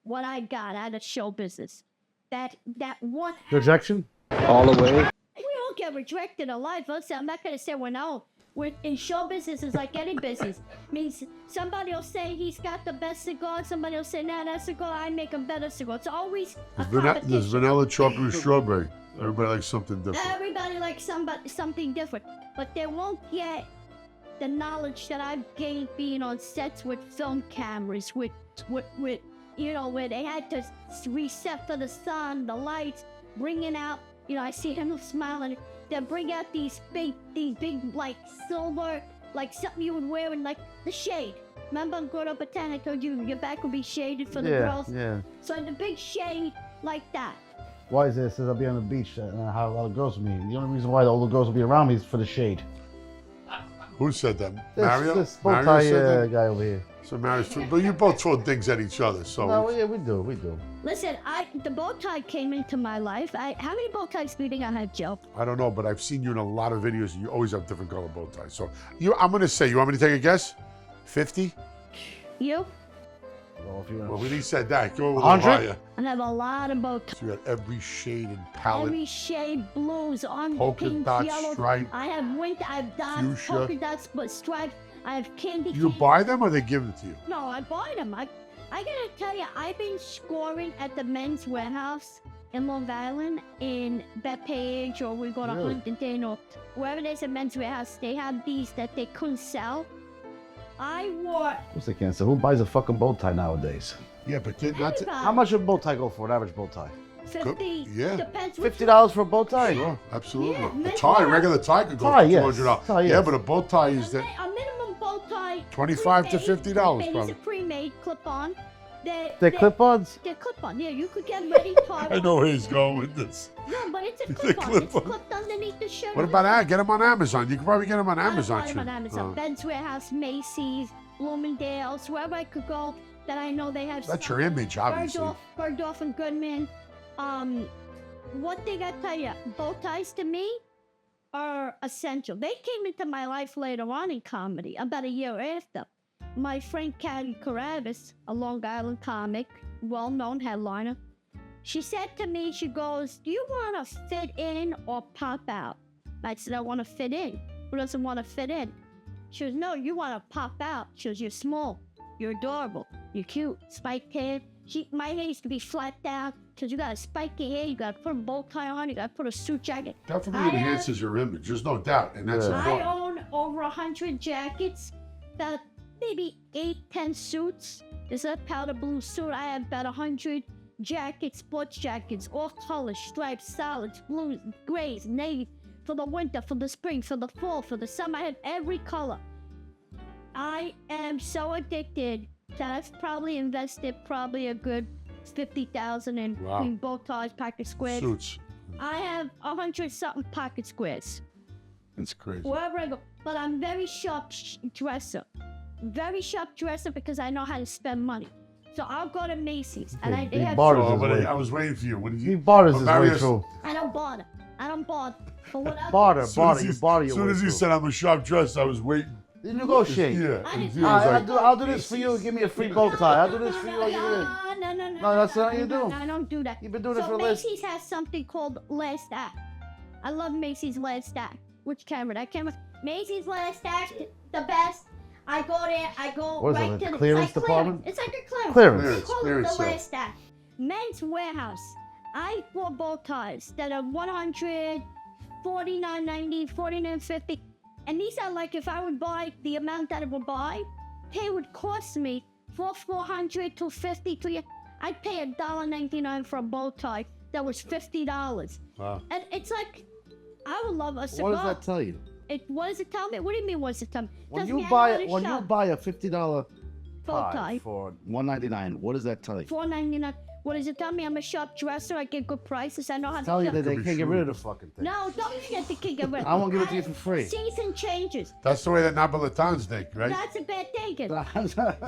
Speaker 2: what I got out of show business. That one.
Speaker 3: Rejection?
Speaker 7: All the way.
Speaker 2: We all get rejected in life. Listen, I'm not gonna say we're no. We're in show business is like any business. Means somebody will say he's got the best cigar. Somebody will say, nah, that cigar, I make a better cigar. It's always a
Speaker 1: There's
Speaker 2: competition.
Speaker 1: vanilla, chocolate, and strawberry. Everybody likes something different.
Speaker 2: Everybody likes something different, but they won't get the knowledge that I've gained being on sets with film cameras, with where they had to reset for the sun, the lights, bringing out. I see him smiling. They bring out these big like silver, like something you would wear in like the shade. Remember, in Grown Up Italian, I told you your back would be shaded for the girls.
Speaker 3: Yeah.
Speaker 2: So the big shade like that.
Speaker 3: Why is this? Says I'll be on the beach and I have a lot of girls with me. The only reason why all the girls will be around me is for the shade.
Speaker 1: Who said that? Mario?
Speaker 3: This bow
Speaker 1: Mario
Speaker 3: tie
Speaker 1: said that?
Speaker 3: guy over here.
Speaker 1: So Mario's, but you both throw things at each other, so...
Speaker 3: No, yeah, we do.
Speaker 2: Listen, the bow tie came into my life. How many bow ties do you think I have, Joe?
Speaker 1: I don't know, but I've seen you in a lot of videos, and you always have different color bow ties. So I'm going to say, you want me to take a guess? 50?
Speaker 2: You?
Speaker 3: Well, if you
Speaker 1: Well,
Speaker 3: want
Speaker 1: when he said that, go a little
Speaker 3: 100?
Speaker 1: higher.
Speaker 2: I have a lot of bow ties.
Speaker 1: So you got every shade and palette.
Speaker 2: Every shade, blues, orange,
Speaker 1: Polka
Speaker 2: pink,
Speaker 1: dot
Speaker 2: yellow.
Speaker 1: stripe.
Speaker 2: I have winter, I have dots,
Speaker 1: Fuchsia.
Speaker 2: polka dots, but stripes. I have candy
Speaker 1: You
Speaker 2: cane.
Speaker 1: buy them or they give them to you?
Speaker 2: No, I buy them. I gotta tell you, I've been scoring at the Men's Warehouse in Long Island, in Bethpage, or we go to
Speaker 3: Really?
Speaker 2: Huntington, or wherever there's a men's warehouse, they have these that they couldn't sell. I wore
Speaker 3: Of course they can't. So who buys a fucking bow tie nowadays?
Speaker 1: Yeah, but not to,
Speaker 3: How much a bow tie go for, an average bow tie?
Speaker 2: 50.
Speaker 1: Yeah.
Speaker 2: Depends which
Speaker 3: $50 for a bow tie?
Speaker 1: Sure, absolutely.
Speaker 2: Yeah,
Speaker 1: a
Speaker 2: men's
Speaker 1: tie,
Speaker 2: wear.
Speaker 1: regular tie could go
Speaker 3: Tie,
Speaker 1: for
Speaker 3: yes.
Speaker 1: $200.
Speaker 3: Tie,
Speaker 1: Yeah,
Speaker 3: yes.
Speaker 1: but a bow tie is that.
Speaker 2: A minimum bow tie.
Speaker 1: 25 to
Speaker 2: pre-made,
Speaker 1: $50
Speaker 2: These
Speaker 1: probably.
Speaker 2: are pre-made clip-on.
Speaker 3: They're clip-ons?
Speaker 2: They're clip-on. Yeah, you could get ready tied.
Speaker 1: I know where he's going with this.
Speaker 2: No, but it's a
Speaker 1: They're
Speaker 2: clip-on. It's
Speaker 1: clip-on.
Speaker 2: clipped underneath the shirt.
Speaker 1: What about that? Get them on Amazon. You can probably get them on Amazon.
Speaker 2: I buy them on
Speaker 1: too.
Speaker 2: Amazon. Ben's Warehouse, Macy's, Bloomingdale's, wherever I could go that I know they have.
Speaker 1: That's
Speaker 2: stuff.
Speaker 1: your image, obviously.
Speaker 2: Bergdorf and Goodman. One thing I tell you, bow ties to me are essential. They came into my life later on in comedy, about a year after. My friend Caddy Carabas, a Long Island comic, well-known headliner, she said to me, she goes, do you want to fit in or pop out? I said, I want to fit in. Who doesn't want to fit in? She goes, no, you want to pop out. She goes, you're small, you're adorable, you're cute, spiked hair. My hair used to be flat down because you got to spike your hair, you got to put a bow tie on, you got to put a suit jacket.
Speaker 1: Definitely enhances your image. There's no doubt, and that's
Speaker 3: Yeah.
Speaker 2: I
Speaker 1: important.
Speaker 2: own over 100 jackets, about maybe 8-10 suits. There's a powder blue suit. I have about 100 jackets, sports jackets, all colors, stripes, solids, blues, grays, navy, for the winter, for the spring, for the fall, for the summer. I have every color. I am so addicted that I've probably invested a good 50,000 in
Speaker 1: Wow.
Speaker 2: between bow ties, pocket squares.
Speaker 1: Suits.
Speaker 2: I have 100-something pocket squares.
Speaker 1: It's crazy.
Speaker 2: Wherever I go. But I'm very sharp dresser. Very sharp dresser because I know how to spend money. So I'll go to Macy's and they
Speaker 3: He
Speaker 2: have.
Speaker 3: barters
Speaker 1: Oh,
Speaker 3: his
Speaker 1: but
Speaker 3: way.
Speaker 1: I was waiting for you. What did
Speaker 3: He
Speaker 1: you?
Speaker 3: barters his way
Speaker 1: Marius-
Speaker 3: through.
Speaker 2: I don't barter. For whatever.
Speaker 3: Barter,
Speaker 1: As soon as
Speaker 3: you
Speaker 1: he-
Speaker 3: barter
Speaker 1: as
Speaker 3: your
Speaker 1: soon
Speaker 3: way
Speaker 1: as he
Speaker 3: through.
Speaker 1: said I'm a sharp dressed, I was waiting.
Speaker 3: You negotiate.
Speaker 1: Yeah.
Speaker 2: I
Speaker 1: and
Speaker 2: didn't-
Speaker 1: he was like,
Speaker 3: I'll do this for you and give me a free bow tie. I'll do this for you. I'll give you this.
Speaker 2: No,
Speaker 3: No, that's not what you do.
Speaker 2: I don't do that.
Speaker 3: You've been doing it
Speaker 2: So
Speaker 3: for a list.
Speaker 2: Macy's has something called Last Act. I love Macy's Last Act. Which camera? That camera. Macy's Last Act, the best. I go there. I go
Speaker 3: What is
Speaker 2: right
Speaker 3: it,
Speaker 2: to
Speaker 3: the
Speaker 2: the
Speaker 3: clearance
Speaker 2: it's like
Speaker 3: department?
Speaker 2: It's like a clearance.
Speaker 3: Clearance.
Speaker 2: They call
Speaker 1: Clearance
Speaker 2: it the
Speaker 1: sale.
Speaker 2: Last Act. Men's Warehouse. I bought bow ties that are $100, $49.90, $49.50. And these are like, if I would buy the amount that I would buy, they would cost me $400 to $50. I'd pay $1.99 for a bow tie that was $50.
Speaker 1: wow.
Speaker 2: And it's like, I would love a cigar.
Speaker 3: What does that tell you?
Speaker 2: What does it tell me? What do you mean, what does it tell me?
Speaker 3: When
Speaker 2: Tells
Speaker 3: you
Speaker 2: me I
Speaker 3: buy
Speaker 2: know how to
Speaker 3: when you
Speaker 2: shop.
Speaker 3: buy a $50
Speaker 2: Bow
Speaker 3: tie
Speaker 2: tie.
Speaker 3: for $199, what does that tell you?
Speaker 2: $4.99. What does it tell me? I'm a sharp dresser. I get good prices. I know how to
Speaker 3: Tell you
Speaker 2: shop.
Speaker 3: that they
Speaker 1: Could be
Speaker 3: can't get
Speaker 1: true.
Speaker 3: rid of the fucking thing.
Speaker 2: No, don't forget the king of it.
Speaker 3: I won't give it to you for free.
Speaker 2: Season changes.
Speaker 1: That's the way that Napolitans think, right?
Speaker 2: That's a bad thing.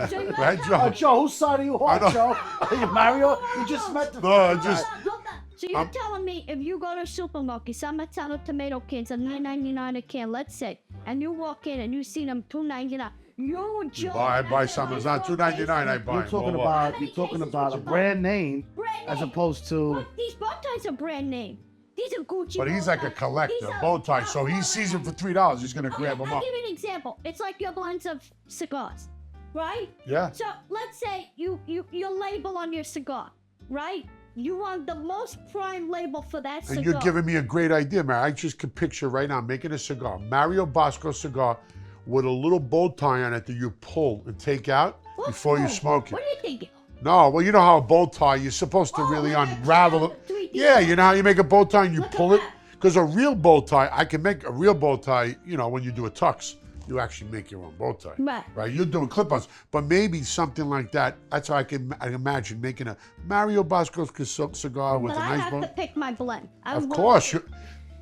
Speaker 2: So you
Speaker 1: Right,
Speaker 3: Oh,
Speaker 1: Joe?
Speaker 3: Joe, whose side are you
Speaker 1: I
Speaker 3: on,
Speaker 1: know.
Speaker 3: Joe? Are you Mario? You just met the.
Speaker 1: No, I just.
Speaker 2: Hold on. So you're telling me if you go to a supermarket, some Italian tomato cans are $9.99 a can, let's say, and you walk in and you see them $2.99, you Joe.
Speaker 1: I buy some. It's not $2.99. I buy.
Speaker 3: You're
Speaker 1: them.
Speaker 3: talking
Speaker 1: Well,
Speaker 3: about a brand name
Speaker 2: Brand
Speaker 3: as
Speaker 2: name.
Speaker 3: opposed to.
Speaker 2: Look, these bow ties are brand name. These are Gucci.
Speaker 1: But he's
Speaker 2: bow
Speaker 1: like a
Speaker 2: ties.
Speaker 1: collector,
Speaker 2: These are-
Speaker 1: bow tie. So he sees them for $3. He's gonna grab them
Speaker 2: I'll
Speaker 1: up.
Speaker 2: give you an example. It's like your blends of cigars, right?
Speaker 1: Yeah.
Speaker 2: So let's say your label on your cigar, right? You want the most prime label for that cigar.
Speaker 1: And you're giving me a great idea, man. I just could picture right now making a cigar, Mario Bosco cigar, with a little bow tie on it that you pull and take out
Speaker 2: What?
Speaker 1: before you
Speaker 2: Oh,
Speaker 1: smoke it.
Speaker 2: What do you think?
Speaker 1: No, well, you know how a bow tie, you're supposed to really
Speaker 2: like a
Speaker 1: unravel it.
Speaker 2: 3D.
Speaker 1: Yeah, you know how you make a bow tie and you
Speaker 2: Look at
Speaker 1: pull it?
Speaker 2: that.
Speaker 1: Because a real bow tie, I can make a real bow tie, you know, when you do a tux, you actually make your own bow tie.
Speaker 2: Right.
Speaker 1: Right? You're doing clip-ons. But maybe something like that, that's how I can imagine making a Mario Bosco cigar with
Speaker 2: But
Speaker 1: a
Speaker 2: I
Speaker 1: nice
Speaker 2: have
Speaker 1: bow.
Speaker 2: to pick my blend.
Speaker 1: Of course.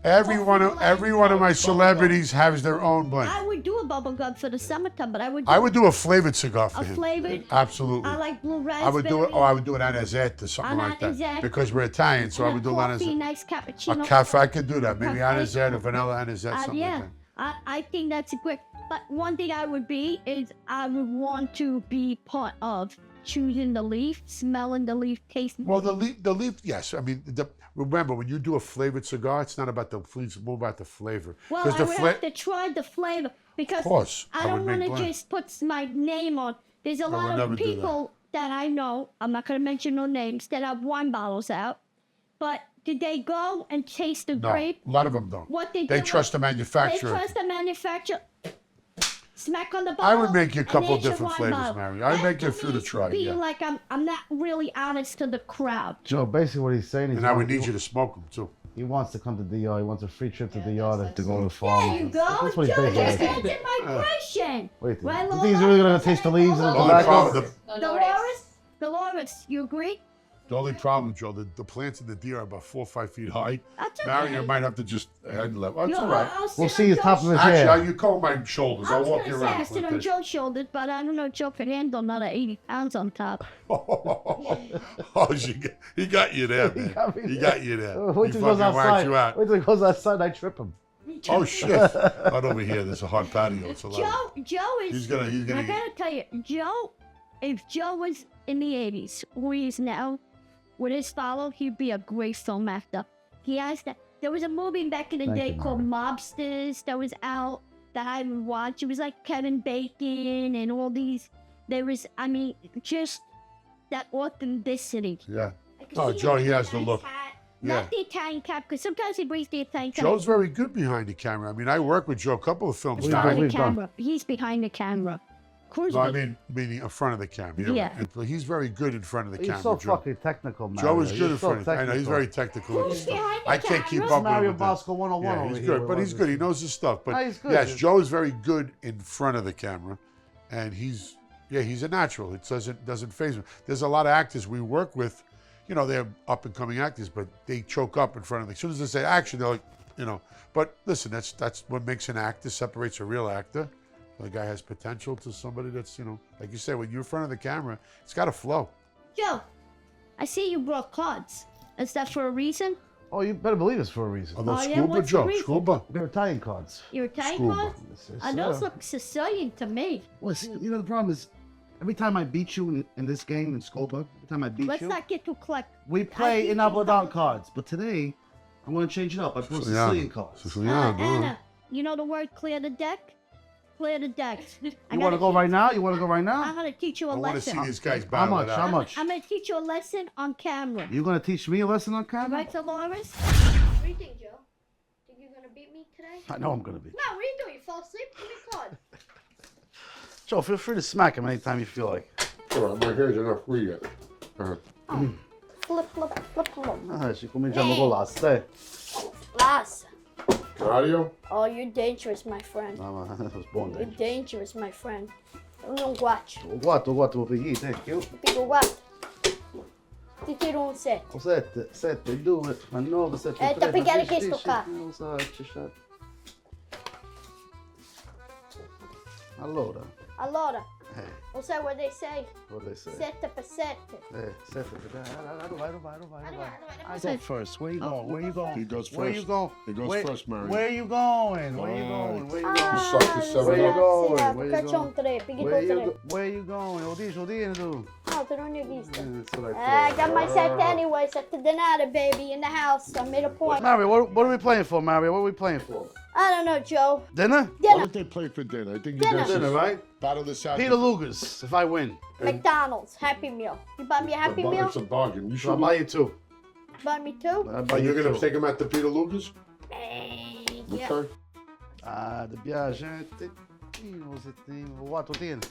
Speaker 1: Every one of my celebrities has their own blend.
Speaker 2: I would do a bubble gum for the summertime, but I would.
Speaker 1: I would do a flavored cigar for
Speaker 2: a
Speaker 1: him.
Speaker 2: flavored.
Speaker 1: Absolutely.
Speaker 2: I like blue raspberry.
Speaker 1: I would do it. Oh, I would do it anisette or something like that.
Speaker 2: Anisette.
Speaker 1: Because we're Italian, so I would do
Speaker 2: coffee,
Speaker 1: anisette.
Speaker 2: nice
Speaker 1: A
Speaker 2: cappuccino.
Speaker 1: cafe, I could do that. Maybe
Speaker 2: Cafe.
Speaker 1: anisette or vanilla anisette, something
Speaker 2: Yeah,
Speaker 1: like that.
Speaker 2: I think that's great. But one thing I would be is I would want to be part of choosing the leaf, smelling the leaf, tasting.
Speaker 1: Well, the leaf, yes. I mean, remember when you do a flavored cigar, it's not about the it's more about the flavor.
Speaker 2: Well,
Speaker 1: 'Cause
Speaker 2: I
Speaker 1: the
Speaker 2: would
Speaker 1: fla-
Speaker 2: have to try the flavor because
Speaker 1: course,
Speaker 2: I
Speaker 1: I
Speaker 2: don't
Speaker 1: would make
Speaker 2: want to
Speaker 1: blend.
Speaker 2: just put my name on. There's a
Speaker 1: would
Speaker 2: lot
Speaker 1: never
Speaker 2: of
Speaker 1: do that.
Speaker 2: people that I know, I'm not going to mention no names, that have wine bottles out But did they go and taste the
Speaker 1: No,
Speaker 2: grape?
Speaker 1: a lot of them don't.
Speaker 2: What they
Speaker 1: They
Speaker 2: do
Speaker 1: trust the
Speaker 2: They
Speaker 1: manufacturer.
Speaker 2: trust the manufacturer. Smack on the bottle.
Speaker 1: I would make you a
Speaker 2: and
Speaker 1: couple
Speaker 2: each
Speaker 1: different
Speaker 2: one
Speaker 1: flavors,
Speaker 2: bottle.
Speaker 1: Mary. I'd
Speaker 2: That
Speaker 1: make you a few to
Speaker 2: means
Speaker 1: try.
Speaker 2: Being
Speaker 1: Yeah.
Speaker 2: like I'm not really honest to the crowd.
Speaker 3: Joe, basically what he's saying is
Speaker 1: And I would need you to smoke them too.
Speaker 3: he wants to come to DR. He wants a free trip to DR to go to the
Speaker 2: There
Speaker 3: farm.
Speaker 2: you go.
Speaker 3: That's what he's
Speaker 2: Joe just
Speaker 3: basically
Speaker 2: answered my question.
Speaker 3: Wait,
Speaker 2: Right,
Speaker 3: you
Speaker 2: Lola?
Speaker 3: think he's really going to taste the leaves and the
Speaker 1: The only
Speaker 3: tobacco?
Speaker 1: problem,
Speaker 2: Dolores, you agree?
Speaker 1: the only problem, Joe, the plants in the deer are about 4 or 5 feet high.
Speaker 2: That's okay.
Speaker 1: Mario might have to just handle it. That's
Speaker 2: Yo,
Speaker 1: all right.
Speaker 2: I'll sit
Speaker 3: We'll
Speaker 2: on
Speaker 3: see the top
Speaker 2: Joe's
Speaker 3: of his
Speaker 1: Actually,
Speaker 3: hair.
Speaker 1: you comb my shoulders.
Speaker 2: I
Speaker 1: I'll
Speaker 2: was
Speaker 1: walk
Speaker 2: gonna
Speaker 1: you
Speaker 2: say I
Speaker 1: around.
Speaker 2: sit on Joe's shoulders, but I don't know Joe can handle another 80 pounds on top.
Speaker 1: Oh, he got you there, man. He got you there.
Speaker 3: Wait
Speaker 1: He
Speaker 3: till he goes
Speaker 1: fucking whacked
Speaker 3: outside.
Speaker 1: you out.
Speaker 3: Wait till he goes outside and I trip him.
Speaker 1: Oh, shit. Not over here. There's a hard patio. It's a lot.
Speaker 2: Joe is.
Speaker 1: He's gonna
Speaker 2: I gotta tell you, Joe. If Joe was in the 80s, who he is now, with his follow, he'd be a great film actor. He has that. There was a movie back in the
Speaker 3: Thank
Speaker 2: day
Speaker 3: you,
Speaker 2: called Mobsters that was out that I would watch. It was like Kevin Bacon and all these. There was, I mean, just that authenticity.
Speaker 1: Yeah.
Speaker 2: I could
Speaker 1: Oh,
Speaker 2: see
Speaker 1: Joe,
Speaker 2: him
Speaker 1: he
Speaker 2: with
Speaker 1: has the
Speaker 2: nice
Speaker 1: look.
Speaker 2: hat.
Speaker 1: Yeah.
Speaker 2: Not the Italian cap, because sometimes he brings the Italian cap.
Speaker 1: Joe's very good behind the camera. I mean, I work with Joe a couple of films
Speaker 3: We've
Speaker 1: now.
Speaker 3: done-
Speaker 2: behind the
Speaker 3: we've done.
Speaker 2: camera. He's behind the camera. Cosby.
Speaker 1: No, I mean, meaning in front of the camera. You're
Speaker 2: Yeah.
Speaker 1: right. He's very good in front of the
Speaker 3: He's
Speaker 1: camera,
Speaker 3: so
Speaker 1: Joe.
Speaker 3: fucking technical, man.
Speaker 1: Joe is good in
Speaker 3: He's so
Speaker 1: front of I know, he's
Speaker 3: technical.
Speaker 1: very technical. with
Speaker 2: Who's
Speaker 1: his stuff.
Speaker 2: behind the
Speaker 1: I can't keep
Speaker 2: camera?
Speaker 1: up
Speaker 3: Mario
Speaker 1: with him.
Speaker 3: Bosco 101
Speaker 1: Yeah,
Speaker 3: over
Speaker 1: he's
Speaker 3: here
Speaker 1: good,
Speaker 3: with
Speaker 1: but
Speaker 3: all
Speaker 1: he's
Speaker 3: this.
Speaker 1: good. He knows his stuff. But
Speaker 3: No, he's good.
Speaker 1: yes, Joe is very good in front of the camera, and he's a natural. It doesn't faze him. There's a lot of actors we work with, you know, they're up and coming actors, but they choke up in front of them. As soon as they say action, they're like, you know. But listen, that's what makes an actor, separates a real actor. The guy has potential to somebody that's, you know, like you say, when you're in front of the camera, it's got to flow.
Speaker 2: Joe, I see you brought cards. Is that for a reason?
Speaker 3: Oh, you better believe it's for a reason.
Speaker 1: Are those
Speaker 2: Oh, yeah?
Speaker 1: scuba,
Speaker 2: What's the
Speaker 1: Joe?
Speaker 2: reason?
Speaker 1: Scuba?
Speaker 3: They're Italian cards.
Speaker 2: Your Italian
Speaker 1: Scuba.
Speaker 2: cards?
Speaker 3: Yes, yes,
Speaker 2: Those
Speaker 3: sir.
Speaker 2: look Sicilian to me.
Speaker 3: Well, see, you know, the problem is, every time I beat you in this game in Scopa, every time I beat
Speaker 2: Let's
Speaker 3: you,
Speaker 2: not get too collect.
Speaker 3: we play in Abducting cards. But today, I want to change it up. I put Sicilian cards.
Speaker 1: Siciliano.
Speaker 2: Anna, you know the word clear the deck? Clear the deck.
Speaker 3: You want to go right now? You want to go right
Speaker 2: I'm
Speaker 3: now?
Speaker 2: gonna teach you a
Speaker 1: I want to see
Speaker 2: lesson.
Speaker 1: these guys
Speaker 3: How
Speaker 1: battle
Speaker 3: much?
Speaker 1: it out.
Speaker 3: How much?
Speaker 2: I'm gonna teach you a lesson on camera.
Speaker 3: You going to teach me a lesson on camera?
Speaker 2: Right, Dolores? What do you think, Joe? Think you're gonna beat me today?
Speaker 3: I know I'm going to be.
Speaker 2: No, what are you doing? You fall asleep? Give me a card.
Speaker 3: Joe, feel free to smack him anytime you feel like.
Speaker 1: Sure, my hair's enough for you.
Speaker 2: Flip, flip, flip, flip.
Speaker 3: Ah, ci cominciamo con l'aste.
Speaker 2: Last.
Speaker 1: Mario?
Speaker 2: Oh, you're dangerous, my friend.
Speaker 3: No, ma that was buono.
Speaker 2: You're dangerous, my friend. Non guardi.
Speaker 3: Guarda, pigli, thank you.
Speaker 2: Dico, guarda. Ti tiro un set.
Speaker 3: 7, 7, 2, 9, 7, 3.
Speaker 2: Da pigliare questo qua.
Speaker 3: Non so, ci sta. Allora,
Speaker 2: Allora, lo sai what they say?
Speaker 3: what they say?
Speaker 2: 7 per 7.
Speaker 3: 7, vai. I
Speaker 2: Say-
Speaker 3: go first. Where you going? Where you going?
Speaker 1: He goes
Speaker 3: Where you
Speaker 1: first.
Speaker 3: going?
Speaker 1: He goes
Speaker 3: Where-
Speaker 1: first, Mario.
Speaker 3: Where you going? Where you going? Where you going?
Speaker 2: Ah,
Speaker 1: suck the seven
Speaker 3: Where you
Speaker 1: up.
Speaker 3: going? Where you
Speaker 2: Caccia un
Speaker 3: going?
Speaker 2: 3, pigli
Speaker 3: Where
Speaker 2: tu
Speaker 3: you
Speaker 2: 3.
Speaker 3: go? Where you going? Oddio tu.
Speaker 2: No, te non ne ho visto.
Speaker 3: That's what
Speaker 2: I got my set anyway. Set the denaro, baby, in the house. I made a point.
Speaker 3: Mario, what are we playing for, Mario? What are we playing for?
Speaker 2: I don't know, Joe.
Speaker 3: Dinner?
Speaker 1: What
Speaker 2: Dinner.
Speaker 1: did they play for dinner? I think
Speaker 2: Dinner.
Speaker 3: Dinner, right?
Speaker 1: Battle this out.
Speaker 3: Peter Luger's, if I win.
Speaker 2: McDonald's, Happy Meal. You buy me a Happy Meal?
Speaker 1: It's a bargain. You
Speaker 3: So I'll
Speaker 1: should
Speaker 3: buy you two.
Speaker 2: Buy me 2?
Speaker 3: I'll buy
Speaker 1: Are you
Speaker 3: you
Speaker 1: going to
Speaker 3: two.
Speaker 1: take him at the Peter Luger's?
Speaker 2: Yeah.
Speaker 1: Okay.
Speaker 3: Ah, ti piace? Tettino, settino. O quattro tieni.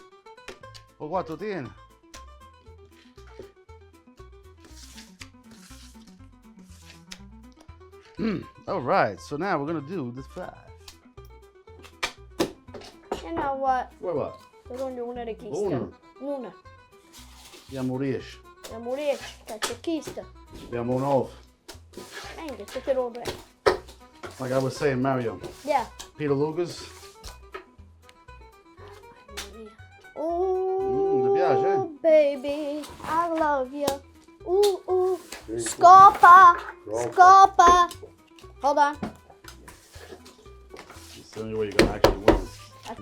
Speaker 3: O quattro tieni. All right, so now we're gonna do the 5.
Speaker 2: You know what?
Speaker 3: What?
Speaker 2: Secondo una richiesta.
Speaker 3: Una.
Speaker 2: Una.
Speaker 3: Abbiamo 10.
Speaker 2: Siamo riesci. Caccia chista.
Speaker 3: Abbiamo 9.
Speaker 2: Venga, te lo re.
Speaker 3: Like I was saying, Mario.
Speaker 2: Yeah.
Speaker 3: Peter Luger's.
Speaker 2: Ooh,
Speaker 3: ti piace?
Speaker 2: baby, I love you. Ooh. Scopa. Scopa. Hold on.
Speaker 3: It's the only way you're gonna actually win.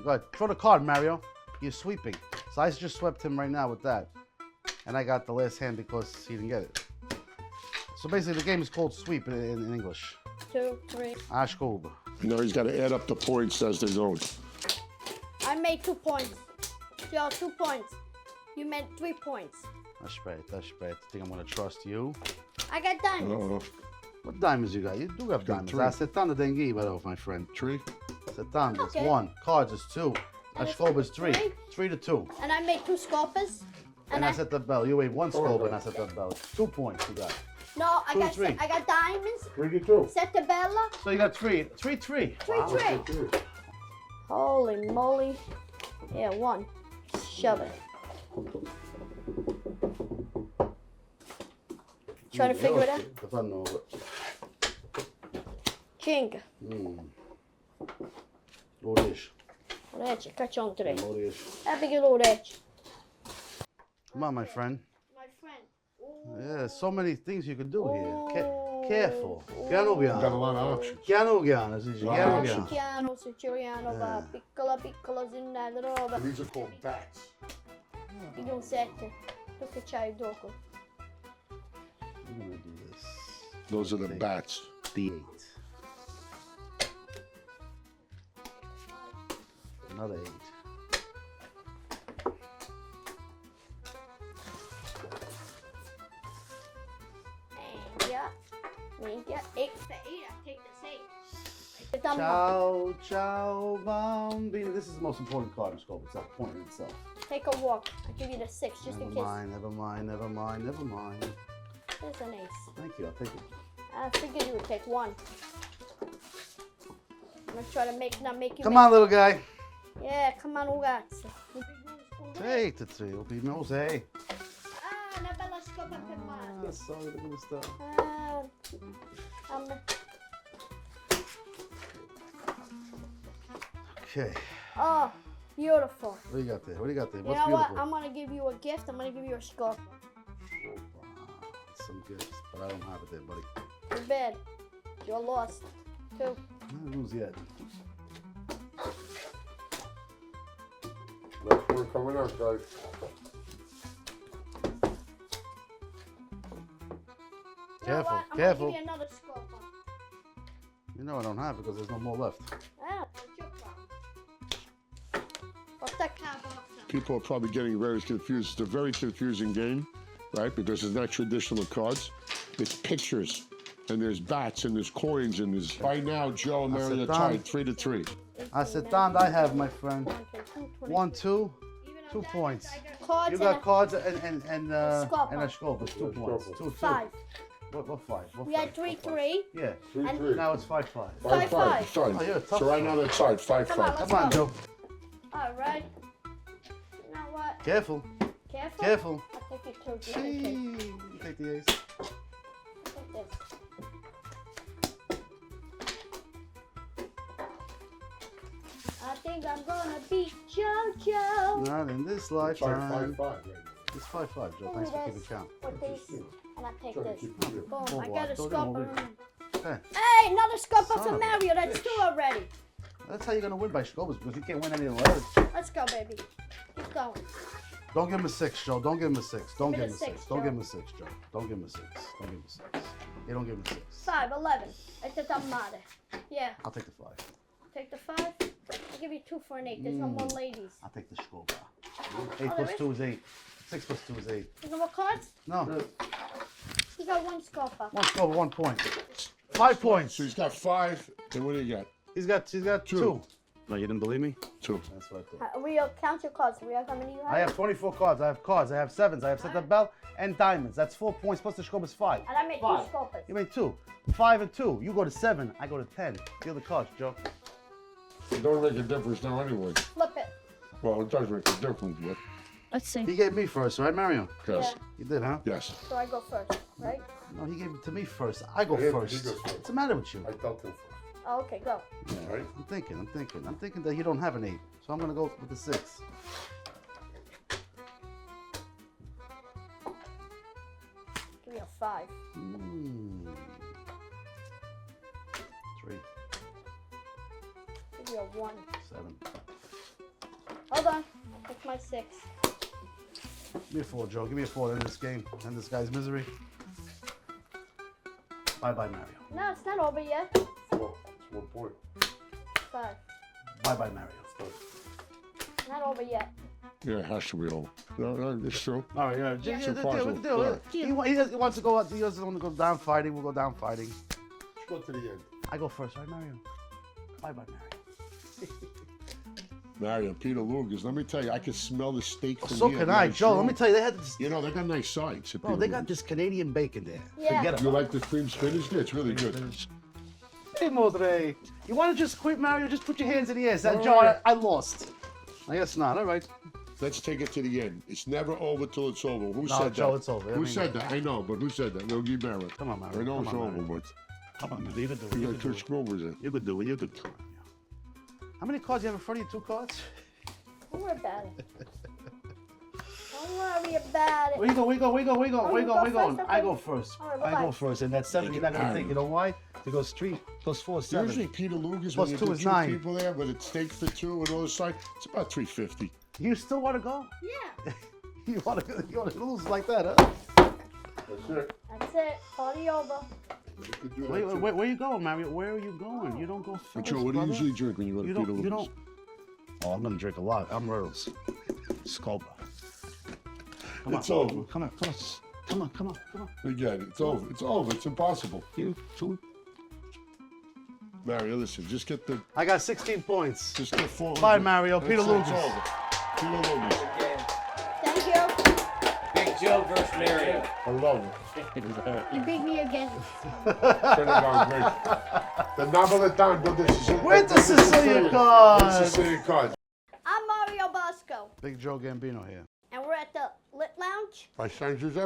Speaker 3: Go ahead. Throw the card, Mario. You're sweeping. So I just swept him right now with that. And I got the last hand because he didn't get it. So basically the game is called sweep in English.
Speaker 2: 2, 3.
Speaker 3: Ashkob.
Speaker 1: You know, he's got to add up the points as they go.
Speaker 2: I made 2 points. Joe, 2 points. You meant 3 points.
Speaker 3: That's right. I think I'm gonna trust you.
Speaker 2: I got diamonds.
Speaker 3: What diamonds you got? You do have diamonds.
Speaker 7: three.
Speaker 3: Acetando dengi, my friend.
Speaker 7: Tree.
Speaker 3: Acetando, it's
Speaker 2: Okay.
Speaker 3: 1. Cards is 2.
Speaker 2: And it's
Speaker 3: Ashkoba is 3.
Speaker 2: three?
Speaker 3: 3 to 2.
Speaker 2: And I made 2 scopas.
Speaker 3: And I set the bell. You weighed 1 Scopa and I set that bell. 2 points you got.
Speaker 2: No, I
Speaker 3: Two,
Speaker 2: got
Speaker 3: three.
Speaker 2: I got diamonds.
Speaker 1: 3 to 2.
Speaker 2: Sette bella.
Speaker 3: So you got 3. 3, 3.
Speaker 2: 3. Holy moly. Yeah, 1. Shove it. Try to figure it out. King.
Speaker 3: Lodish.
Speaker 2: Orecchie, cacciamo 3.
Speaker 3: Lodish.
Speaker 2: Happy good orecchie.
Speaker 3: Come on, my friend.
Speaker 2: My friend.
Speaker 3: Yeah, so many things you can do here.
Speaker 2: Ooh.
Speaker 3: Careful.
Speaker 1: Got a
Speaker 3: Piano
Speaker 1: lot of options.
Speaker 3: piano, piano, piano, piano.
Speaker 2: Piano, siciliano, va piccola piccola sinnata roba.
Speaker 1: These are called bats.
Speaker 2: Di un 7. Tu che c'hai il gioco?
Speaker 3: I'm gonna do this.
Speaker 1: Those are the bats.
Speaker 3: D8. Another 8.
Speaker 2: Minchia. Ik take the 8.
Speaker 3: Ciao, ciao, bambino. This is the most important card in Scopa. It's a point in itself.
Speaker 2: Take a walk. I'll give you the 6 just in
Speaker 3: Never
Speaker 2: case.
Speaker 3: mind, never mind, never mind, never mind.
Speaker 2: There's an ace.
Speaker 3: Thank you, I'll take it.
Speaker 2: I figured you would take 1. I'm gonna try to not make you.
Speaker 3: Come on, little guy.
Speaker 2: Yeah, come on, ragazzi.
Speaker 3: Take the 3. Opinions, hey.
Speaker 2: Ah, una bella scopa per mano.
Speaker 3: Sorry, look at this stuff. Okay.
Speaker 2: Oh, beautiful.
Speaker 3: What do you got there? What do you got there?
Speaker 2: You
Speaker 3: What's
Speaker 2: know
Speaker 3: beautiful?
Speaker 2: what? I'm gonna give you a gift. I'm gonna give you a scopa.
Speaker 3: Some gifts, but I don't have it there, buddy.
Speaker 2: Too bad. You're lost. 2.
Speaker 3: I didn't lose yet.
Speaker 1: Last one coming up, guys.
Speaker 2: You know
Speaker 3: Careful,
Speaker 2: what? I'm
Speaker 3: careful.
Speaker 2: gonna give you another scopa.
Speaker 3: You know I don't have it because there's no more left.
Speaker 2: Ah, what's your problem? What's that card box?
Speaker 1: People are probably getting very confused. It's a very confusing game, right? Because it's not traditional cards. It's pictures, and there's bats, and there's coins, and there's. Right now, Joe and Mary are tied 3 to 3.
Speaker 3: Acetando, I have, my friend. 1, 2, 2 points.
Speaker 2: Cards
Speaker 3: You got
Speaker 2: and
Speaker 3: cards and a
Speaker 2: Scopa.
Speaker 3: Scopa. 2 points. 2, 2.
Speaker 2: 5.
Speaker 3: What 5? What
Speaker 2: We had
Speaker 3: 5?
Speaker 2: 3,
Speaker 3: What 5?
Speaker 2: 3.
Speaker 3: Yeah.
Speaker 1: 3
Speaker 2: And-
Speaker 1: 3.
Speaker 3: Now it's 5, 5.
Speaker 2: 5, 5.
Speaker 1: Fine.
Speaker 3: Oh, you're a tough
Speaker 1: So right now they're tied 5
Speaker 2: Come on,
Speaker 1: 5.
Speaker 2: let's
Speaker 3: Come on,
Speaker 2: go.
Speaker 3: Joe.
Speaker 2: All right. You know what?
Speaker 3: Careful.
Speaker 2: Careful.
Speaker 3: Careful.
Speaker 2: I'll take your 2 just in case.
Speaker 3: You take the ace.
Speaker 2: Take this. I think I'm gonna beat JoJo.
Speaker 3: Not in this
Speaker 1: 5
Speaker 3: lifetime.
Speaker 1: 5 5 right now.
Speaker 3: It's 5, 5, Joe. Thanks for keeping count.
Speaker 2: With this, and I take
Speaker 1: Trying to
Speaker 2: this.
Speaker 1: keep it real.
Speaker 2: Boom,
Speaker 3: Oh,
Speaker 2: I
Speaker 3: wow.
Speaker 2: got a
Speaker 3: Don't
Speaker 2: scopa.
Speaker 3: move it. Okay.
Speaker 2: Hey, another scopa
Speaker 3: Son
Speaker 2: for
Speaker 3: of a
Speaker 2: Mario. That's
Speaker 3: bitch.
Speaker 2: 2 already.
Speaker 3: That's how you're gonna win by Scopas because you can't win any of the letters.
Speaker 2: Let's go, baby. Keep going.
Speaker 3: Don't give him a 6, Joe. Don't give him a 6. Don't
Speaker 2: Give
Speaker 3: give
Speaker 2: me
Speaker 3: him a
Speaker 2: the
Speaker 3: 6.
Speaker 2: 6,
Speaker 3: Don't
Speaker 2: Joe.
Speaker 3: give him a 6, Joe. Don't give him a 6. Don't give him a 6. You don't give him a 6.
Speaker 2: 5, 11. It's a mare. Yeah,
Speaker 3: I'll take the 5.
Speaker 2: take the 5. I'll give you 2 for an 8. There's no more ladies.
Speaker 3: I'll take the Scopa.
Speaker 2: Oh,
Speaker 3: 8
Speaker 2: there
Speaker 3: plus
Speaker 2: is?
Speaker 3: 2 is 8. 6 plus 2 is 8.
Speaker 2: There's no more cards?
Speaker 3: No.
Speaker 2: You got 1 scopa.
Speaker 3: 1 Scopa, 1 point. 5 points.
Speaker 1: So he's got 5. And what do you got?
Speaker 3: He's got 2.
Speaker 1: Two.
Speaker 3: No, you didn't believe me?
Speaker 1: 2.
Speaker 3: That's what I thought.
Speaker 2: We count your cards. We have how many you have?
Speaker 3: I have 24 cards. I have cards. I have 7s. I have set the bell and diamonds. That's 4 points plus the Scopa is 5.
Speaker 2: And I made 2 scopas.
Speaker 3: You made 2. 5 and 2. You go to 7. I go to 10. Deal the cards, Joe.
Speaker 1: It don't make a difference now anyway.
Speaker 2: Flip it.
Speaker 1: Well, it does make a difference, yeah.
Speaker 2: Let's see.
Speaker 3: He gave me first, right, Mario?
Speaker 1: Yes.
Speaker 3: You did, huh?
Speaker 1: Yes.
Speaker 2: So I go first, right?
Speaker 3: No, he gave it to me first. I go
Speaker 1: Yeah, he
Speaker 3: first.
Speaker 1: goes first.
Speaker 3: What's the matter with you?
Speaker 1: I dealt him first.
Speaker 2: Oh, okay, go.
Speaker 1: Right?
Speaker 3: I'm thinking that you don't have an 8. So I'm going to go with the 6.
Speaker 2: Give me a 5.
Speaker 3: 3,
Speaker 2: Give you a 1.
Speaker 3: 7.
Speaker 2: Hold on. I'll take my 6.
Speaker 3: Give me a 4, Joe. Give me a 4 in this game. End this guy's misery. Bye-bye, Mario.
Speaker 2: No, it's not over yet.
Speaker 1: 4. It's 1 point.
Speaker 2: 5.
Speaker 3: Bye-bye, Mario.
Speaker 2: Not over yet.
Speaker 1: Yeah, it has to be over. No, it's true.
Speaker 3: All right, yeah.
Speaker 2: Yeah.
Speaker 3: Do. He wants to go out. He doesn't want to go down fighting. We'll go down fighting.
Speaker 1: Let's go to the end.
Speaker 3: I go first, right, Mario? Bye, Mario.
Speaker 1: Mario, Peter Luger's. Let me tell you, I can smell the steak from
Speaker 3: So
Speaker 1: here.
Speaker 3: can I,
Speaker 1: Nice,
Speaker 3: Joe.
Speaker 1: you
Speaker 3: Let
Speaker 1: know?
Speaker 3: me tell you, they had this.
Speaker 1: You know, they got nice sides. at
Speaker 3: Bro,
Speaker 1: Peter
Speaker 3: they got
Speaker 1: Luger's.
Speaker 3: this Canadian bacon there.
Speaker 2: Yeah.
Speaker 3: Forget
Speaker 1: You
Speaker 3: about
Speaker 1: like the cream spinach? Yeah, it's really good.
Speaker 3: it. Hey, Modre. You want to just quit, Mario? Just put your hands in the air. That
Speaker 1: All
Speaker 3: Joe,
Speaker 1: right.
Speaker 3: I lost. I guess not. All right.
Speaker 1: Let's take it to the end. It's never over till it's over. Who
Speaker 3: No,
Speaker 1: said
Speaker 3: Joe,
Speaker 1: that?
Speaker 3: it's over. I
Speaker 1: Who
Speaker 3: mean-
Speaker 1: said that? I know, but who said that? Yogi Berra.
Speaker 3: Come on, Mario.
Speaker 1: I know
Speaker 3: Come
Speaker 1: it's
Speaker 3: on,
Speaker 1: over,
Speaker 3: Mario.
Speaker 1: but
Speaker 3: Come on, man. You can do it.
Speaker 1: you
Speaker 3: You
Speaker 1: got
Speaker 3: can
Speaker 1: two
Speaker 3: do it.
Speaker 1: scrubbers in.
Speaker 3: You could do it. You could do it. How many cards do you have in front of you? 2 cards?
Speaker 2: Don't worry about it. Don't worry about it.
Speaker 3: Where you go? Where you go? Where you go? Where you go?
Speaker 2: Oh,
Speaker 3: Where you
Speaker 2: you
Speaker 3: go?
Speaker 2: go
Speaker 3: Where you going?
Speaker 2: first?
Speaker 3: I
Speaker 2: Okay.
Speaker 3: go first.
Speaker 2: All right,
Speaker 3: I go
Speaker 2: bye-bye.
Speaker 3: first. And that 7 you're not going to take. You know why? To go street. Goes 4, 7.
Speaker 1: Usually Peter Luger's
Speaker 3: Plus
Speaker 1: when you
Speaker 3: 2
Speaker 1: do
Speaker 3: is
Speaker 1: 2
Speaker 3: 9.
Speaker 1: people there, but it's steak for 2 and all the side. It's about $3.50.
Speaker 3: You still want to go?
Speaker 2: Yeah.
Speaker 3: You want to lose like that, huh?
Speaker 1: That's it.
Speaker 2: That's it. Party over.
Speaker 1: You could do that too.
Speaker 3: Where you going, Mario? Where are you going? You don't go first,
Speaker 1: But Joe, what do you
Speaker 3: brother.
Speaker 1: usually drink when you go to
Speaker 3: You
Speaker 1: Peter
Speaker 3: don't.
Speaker 1: Luger's?
Speaker 3: You don't. Oh, I'm gonna drink a lot. I'm Rurals. Scopa. Come
Speaker 1: It's
Speaker 3: on.
Speaker 1: over.
Speaker 3: Come on. Come on. Come on. Come on. Come on.
Speaker 1: We get it. It's over. It's over. It's impossible.
Speaker 3: You 2.
Speaker 1: Mario, listen, just get the
Speaker 3: I got 16 points.
Speaker 1: just get 400.
Speaker 3: Bye, Mario. Peter
Speaker 1: That's it,
Speaker 3: Luger's.
Speaker 1: It's over. Peter Luger's.
Speaker 2: Thank you.
Speaker 8: Big Joe versus Mario.
Speaker 1: I love it.
Speaker 2: You beat me again.
Speaker 1: Turn it on, great. The Napolitan, but this is
Speaker 3: Where's the
Speaker 1: this is
Speaker 3: Sicilian
Speaker 1: Sicilian.
Speaker 3: card?
Speaker 1: It's Sicilian card.
Speaker 2: I'm Mario Bosco,
Speaker 3: Big Joe Gambino here.
Speaker 2: and we're at the Lit Lounge.
Speaker 1: By San Giuseppe.